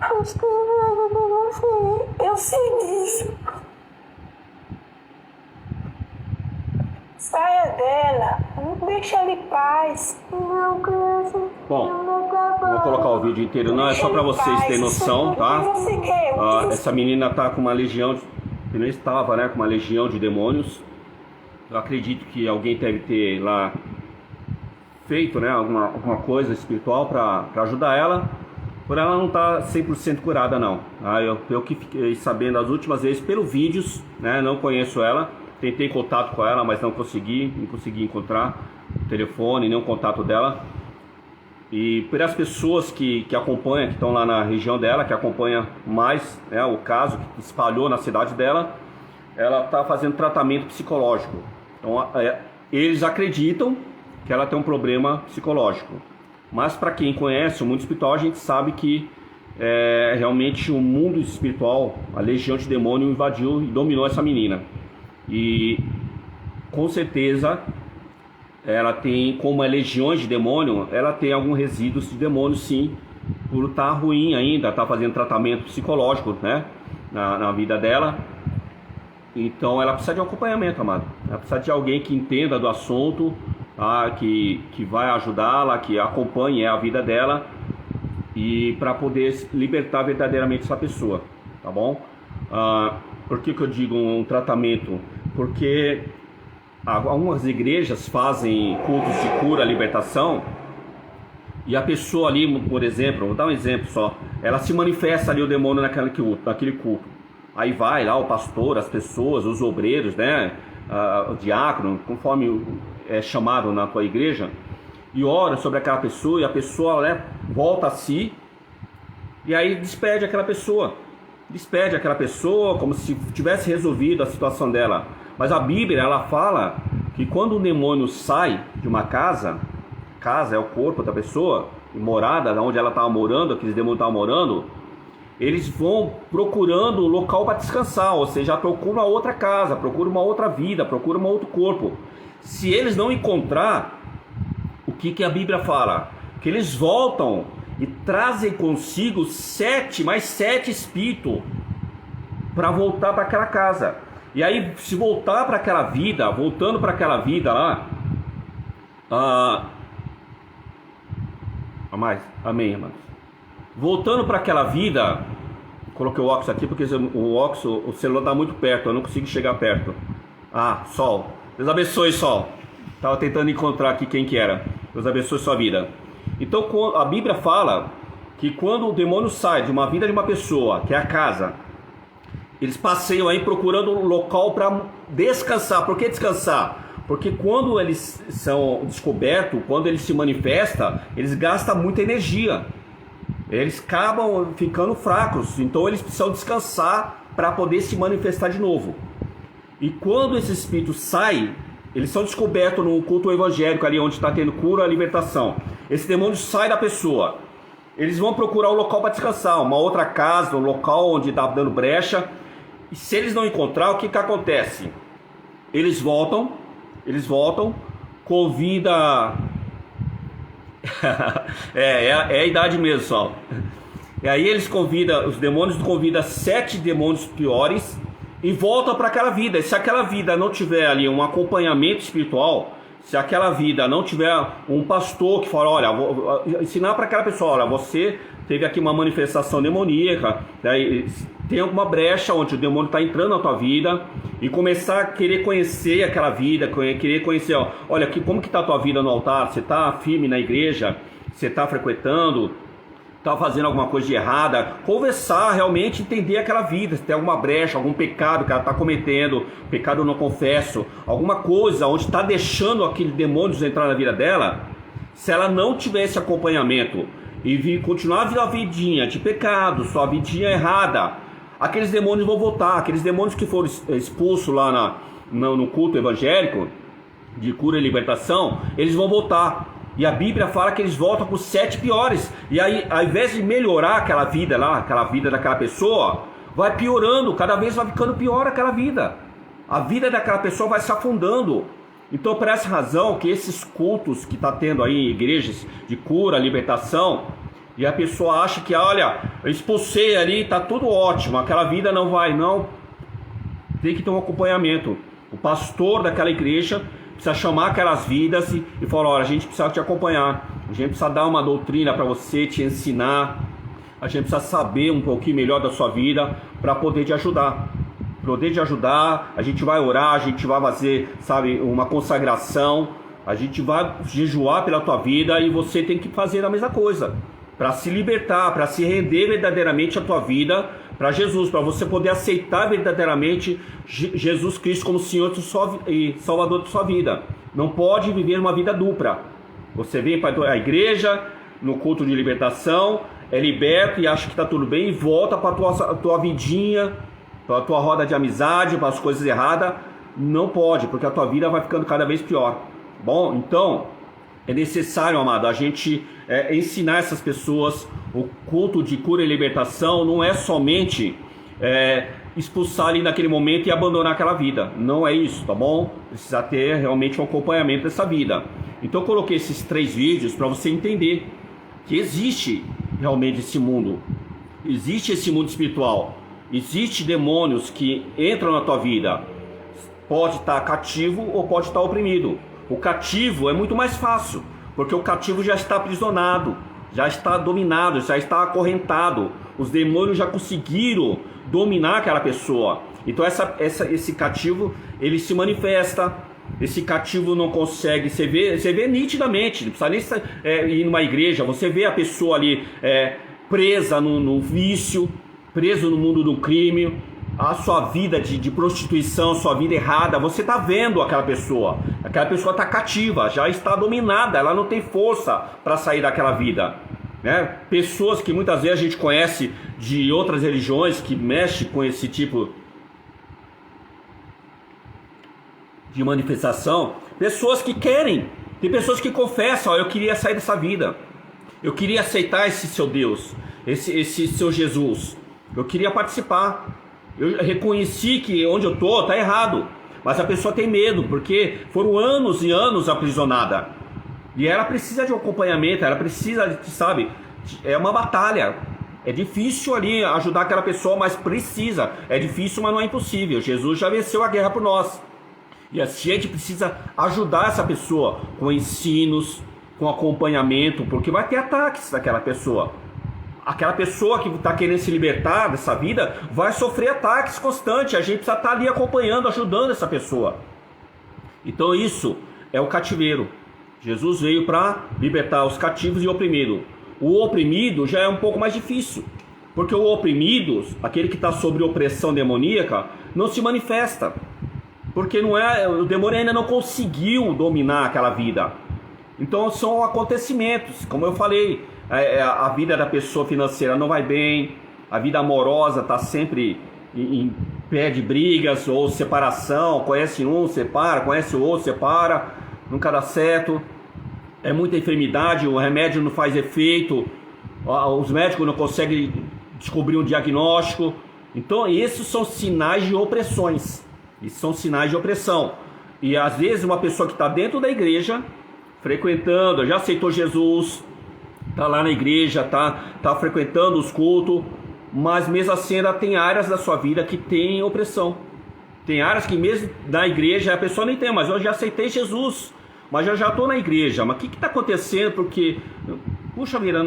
D: Acho que inveja de você.
B: Eu sei disso. Saia dela. Não deixa ela em paz.
D: Não canso.
A: Bom, não vou colocar o vídeo inteiro não, é só pra vocês terem noção, tá? Essa menina tá com uma legião, não estava, né, com uma legião de demônios. Eu acredito que alguém deve ter lá feito, né, alguma coisa espiritual pra ajudar ela. Por ela não tá 100% curada não. Eu que fiquei sabendo as últimas vezes pelos vídeos, né, não conheço ela. Tentei contato com ela, mas não consegui encontrar o telefone, nem o contato dela. E pelas pessoas que acompanham, que estão lá na região dela, que acompanham mais, né, o caso que espalhou na cidade dela, ela está fazendo tratamento psicológico. Então eles acreditam que ela tem um problema psicológico. Mas para quem conhece o mundo espiritual, a gente sabe que realmente o mundo espiritual, a legião de demônio invadiu e dominou essa menina. E com certeza ela tem, como é legiões de demônio, ela tem alguns resíduos de demônio sim, por estar ruim ainda, está fazendo tratamento psicológico, né, na vida dela. Então ela precisa de um acompanhamento, amado. Ela precisa de alguém que entenda do assunto, tá? que vai ajudá-la, que acompanhe a vida dela, e para poder libertar verdadeiramente essa pessoa, tá bom? Por que eu digo um tratamento? Porque algumas igrejas fazem cultos de cura, libertação, e a pessoa ali, por exemplo, vou dar um exemplo só, ela se manifesta ali o demônio naquele culto. Aí vai lá o pastor, as pessoas, os obreiros, né, o diácono, conforme é chamado na tua igreja, e ora sobre aquela pessoa, e a pessoa, né, volta a si, e aí despede aquela pessoa como se tivesse resolvido a situação dela. Mas a Bíblia, ela fala que quando um demônio sai de uma casa é o corpo da pessoa, morada, onde ela estava morando, aqueles demônios estavam morando, eles vão procurando um local para descansar, ou seja, procuram uma outra casa, procuram uma outra vida, procuram um outro corpo. Se eles não encontrar, o que a Bíblia fala? Que eles voltam e trazem consigo mais sete espíritos para voltar para aquela casa. E aí, se voltar para aquela vida, voltando para aquela vida lá, amém, irmãos. Voltando para aquela vida, coloquei o óculos aqui porque o celular está muito perto, eu não consigo chegar perto. Sol. Deus abençoe, Sol. Estava tentando encontrar aqui quem que era. Deus abençoe sua vida. Então a Bíblia fala que quando o demônio sai de uma vida de uma pessoa, que é a casa, eles passeiam aí procurando um local para descansar. Por que descansar? Porque quando eles são descobertos, quando eles se manifestam, eles gastam muita energia. Eles acabam ficando fracos, então eles precisam descansar para poder se manifestar de novo. E quando esses espíritos saem, eles são descobertos no culto evangélico, ali onde está tendo cura e libertação. Esse demônio sai da pessoa. Eles vão procurar um local para descansar, uma outra casa, um local onde está dando brecha. E se eles não encontrar, o que acontece? Eles voltam, convida... é a idade mesmo, pessoal. E aí eles convidam, os demônios convidam 7 demônios piores e voltam para aquela vida. E se aquela vida não tiver ali um acompanhamento espiritual, se aquela vida não tiver um pastor que fala, olha, vou ensinar para aquela pessoa, olha, você teve aqui uma manifestação demoníaca, né, tem alguma brecha onde o demônio está entrando na tua vida, e começar a querer conhecer aquela vida, querer conhecer, ó, olha, como que está a tua vida no altar, você está firme na igreja, você está frequentando, está fazendo alguma coisa de errada, conversar, realmente entender aquela vida, se tem alguma brecha, algum pecado que ela está cometendo, pecado não confesso, alguma coisa onde está deixando aquele demônio entrar na vida dela. Se ela não tiver esse acompanhamento e continuar a vida vidinha de pecado, sua vidinha errada, aqueles demônios vão voltar. Aqueles demônios que foram expulsos lá no culto evangélico de cura e libertação, eles vão voltar. E a Bíblia fala que eles voltam com 7 piores. E aí, ao invés de melhorar aquela vida lá, aquela vida daquela pessoa, vai piorando, cada vez vai ficando pior aquela vida. A vida daquela pessoa vai se afundando. Então, por essa razão que esses cultos que está tendo aí em igrejas de cura, libertação, e a pessoa acha que, olha, eu expulsei ali, está tudo ótimo, aquela vida não vai, não. Tem que ter um acompanhamento. O pastor daquela igreja precisa chamar aquelas vidas e falar, olha, a gente precisa te acompanhar, a gente precisa dar uma doutrina para você, te ensinar, a gente precisa saber um pouquinho melhor da sua vida para poder te ajudar. A gente vai orar, a gente vai fazer, sabe, uma consagração, a gente vai jejuar pela tua vida e você tem que fazer a mesma coisa, para se libertar, para se render verdadeiramente a tua vida para Jesus, para você poder aceitar verdadeiramente Jesus Cristo como Senhor e Salvador de sua vida. Não pode viver uma vida dupla. Você vem para a igreja, no culto de libertação, é liberto e acha que está tudo bem e volta para a tua vidinha, para a tua roda de amizade, para as coisas erradas. Não pode, porque a tua vida vai ficando cada vez pior. Bom, então é necessário, amado, a gente ensinar essas pessoas. O culto de cura e libertação não é somente expulsar ali naquele momento e abandonar aquela vida. Não é isso, tá bom? Precisa ter realmente um acompanhamento dessa vida. Então eu coloquei esses 3 vídeos para você entender que existe realmente esse mundo. Existe esse mundo espiritual. Existe demônios que entram na tua vida. Pode estar cativo ou pode estar oprimido. O cativo é muito mais fácil, porque o cativo já está aprisionado, já está dominado, já está acorrentado. Os demônios já conseguiram dominar aquela pessoa. Então esse cativo, ele se manifesta. Esse cativo não consegue, você vê nitidamente, não precisa nem ir numa igreja, você vê a pessoa ali presa no vício, preso no mundo do crime, a sua vida de prostituição, sua vida errada, você está vendo aquela pessoa está cativa, já está dominada, ela não tem força para sair daquela vida, né? Pessoas que muitas vezes a gente conhece de outras religiões que mexem com esse tipo de manifestação, pessoas que querem, tem pessoas que confessam, eu queria sair dessa vida, eu queria aceitar esse seu Deus, esse seu Jesus, eu queria participar, eu reconheci que onde eu estou está errado, mas a pessoa tem medo, porque foram anos e anos aprisionada, e ela precisa de um acompanhamento, ela precisa, sabe, é uma batalha, é difícil ali ajudar aquela pessoa, mas precisa, é difícil, mas não é impossível, Jesus já venceu a guerra por nós, e a gente precisa ajudar essa pessoa com ensinos, com acompanhamento, porque vai ter ataques daquela pessoa. Aquela pessoa que está querendo se libertar dessa vida vai sofrer ataques constantes. A gente precisa estar ali acompanhando, ajudando essa pessoa. Então isso é o cativeiro. Jesus veio para libertar os cativos e oprimidos. O oprimido já é um pouco mais difícil, porque o oprimido, aquele que está sob opressão demoníaca, não se manifesta. Porque o demônio ainda não conseguiu dominar aquela vida. Então são acontecimentos, como eu falei, a vida da pessoa financeira não vai bem, a vida amorosa está sempre em pé de brigas ou separação, conhece um, separa, conhece o outro, separa, nunca dá certo, é muita enfermidade, o remédio não faz efeito, os médicos não conseguem descobrir um diagnóstico. Então esses são sinais de opressões, esses são sinais de opressão. E às vezes uma pessoa que está dentro da igreja, frequentando, já aceitou Jesus, está lá na igreja, tá frequentando os cultos, mas mesmo assim ainda tem áreas da sua vida que tem opressão. Tem áreas que mesmo na igreja a pessoa nem tem, mas eu já aceitei Jesus, mas eu já estou na igreja, mas o que está acontecendo? Porque, puxa vida,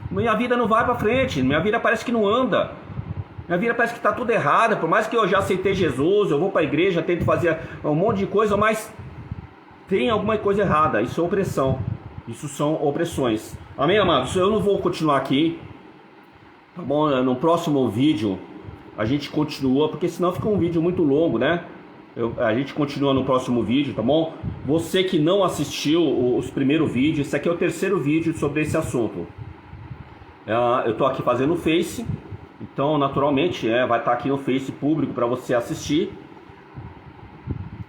A: minha vida não vai para frente, minha vida parece que não anda, minha vida parece que está tudo errado, por mais que eu já aceitei Jesus, eu vou para a igreja, tento fazer um monte de coisa, mas tem alguma coisa errada. Isso é opressão, isso são opressões. Amém, amados? Eu não vou continuar aqui, tá bom? No próximo vídeo a gente continua, porque senão fica um vídeo muito longo, né? A gente continua no próximo vídeo, tá bom? Você que não assistiu os primeiros vídeos, esse aqui é o terceiro vídeo sobre esse assunto. Eu tô aqui fazendo no Face, então naturalmente vai estar aqui no Face público para você assistir.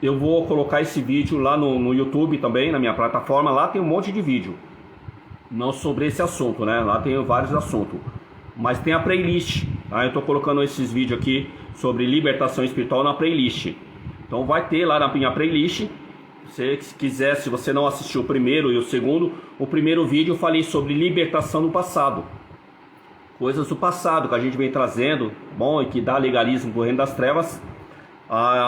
A: Eu vou colocar esse vídeo lá no YouTube também, na minha plataforma. Lá tem um monte de vídeo, não sobre esse assunto, né? Lá tem vários assuntos, mas tem a playlist, tá? Eu estou colocando esses vídeos aqui sobre libertação espiritual na playlist. Então vai ter lá na minha playlist. Se quiser, se você não assistiu o primeiro e o segundo, o primeiro vídeo eu falei sobre libertação no passado, coisas do passado que a gente vem trazendo, bom, e que dá legalismo pro reino das trevas.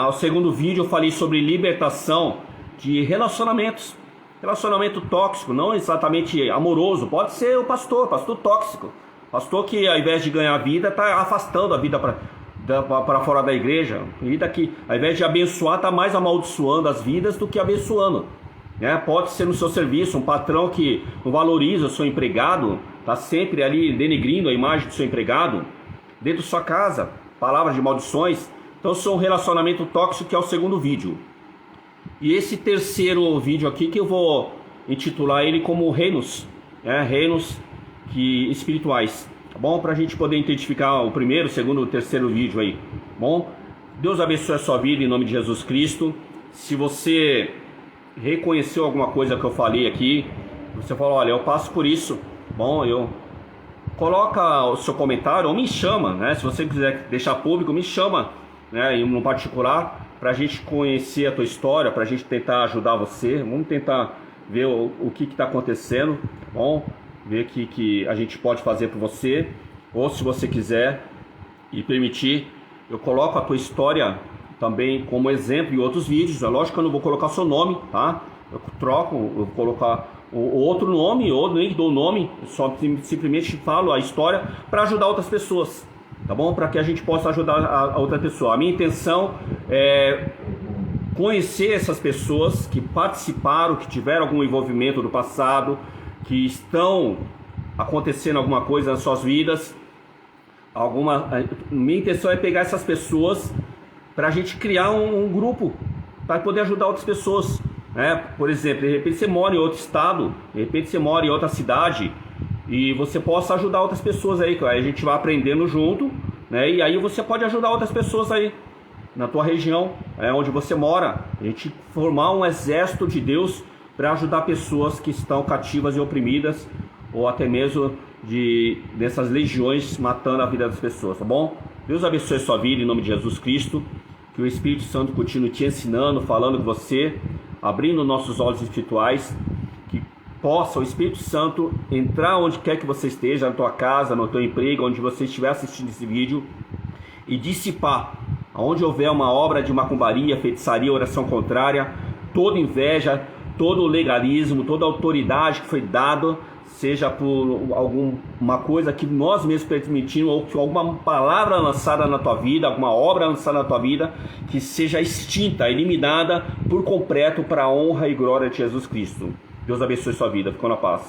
A: O segundo vídeo eu falei sobre libertação de relacionamentos, relacionamento tóxico, não exatamente amoroso, pode ser o pastor tóxico, pastor que ao invés de ganhar vida está afastando a vida para fora da igreja, vida que ao invés de abençoar está mais amaldiçoando as vidas do que abençoando, né? Pode ser no seu serviço um patrão que não valoriza o seu empregado, está sempre ali denegrindo a imagem do seu empregado, dentro da sua casa, palavras de maldições. Então são um relacionamento tóxico, que é o segundo vídeo. E esse terceiro vídeo aqui que eu vou intitular ele como reinos, reinos espirituais, tá bom? Para a gente poder identificar o primeiro, segundo e terceiro vídeo aí, bom? Deus abençoe a sua vida em nome de Jesus Cristo. Se você reconheceu alguma coisa que eu falei aqui, você fala, olha, eu passo por isso, bom, coloca o seu comentário ou me chama, né? Se você quiser deixar público, me chama, né, no particular, para a gente conhecer a tua história, para a gente tentar ajudar você. Vamos tentar ver o que está acontecendo, tá bom? Ver o que a gente pode fazer por você, ou se você quiser e permitir, eu coloco a tua história também como exemplo em outros vídeos. É lógico que eu não vou colocar seu nome, tá? Eu vou colocar o outro nome, ou nem dou o nome, só simplesmente falo a história para ajudar outras pessoas, tá bom? Para que a gente possa ajudar a outra pessoa. A minha intenção é conhecer essas pessoas que participaram, que tiveram algum envolvimento do passado, que estão acontecendo alguma coisa nas suas vidas. Minha intenção é pegar essas pessoas para a gente criar um grupo para poder ajudar outras pessoas, né? Por exemplo, de repente você mora em outro estado, de repente você mora em outra cidade, e você possa ajudar outras pessoas aí, a gente vai aprendendo junto, né? E aí você pode ajudar outras pessoas aí na tua região, onde você mora. A gente formar um exército de Deus para ajudar pessoas que estão cativas e oprimidas, ou até mesmo dessas legiões matando a vida das pessoas, tá bom? Deus abençoe a sua vida em nome de Jesus Cristo. Que o Espírito Santo continue te ensinando, falando com você, abrindo nossos olhos espirituais, que possa o Espírito Santo entrar onde quer que você esteja, na tua casa, no teu emprego, onde você estiver assistindo esse vídeo, e dissipar, aonde houver uma obra de macumbaria, feitiçaria, oração contrária, toda inveja, todo legalismo, toda autoridade que foi dada, seja por alguma coisa que nós mesmos permitimos, ou que alguma palavra lançada na tua vida, alguma obra lançada na tua vida, que seja extinta, eliminada por completo, para a honra e glória de Jesus Cristo. Deus abençoe sua vida. Ficou na paz.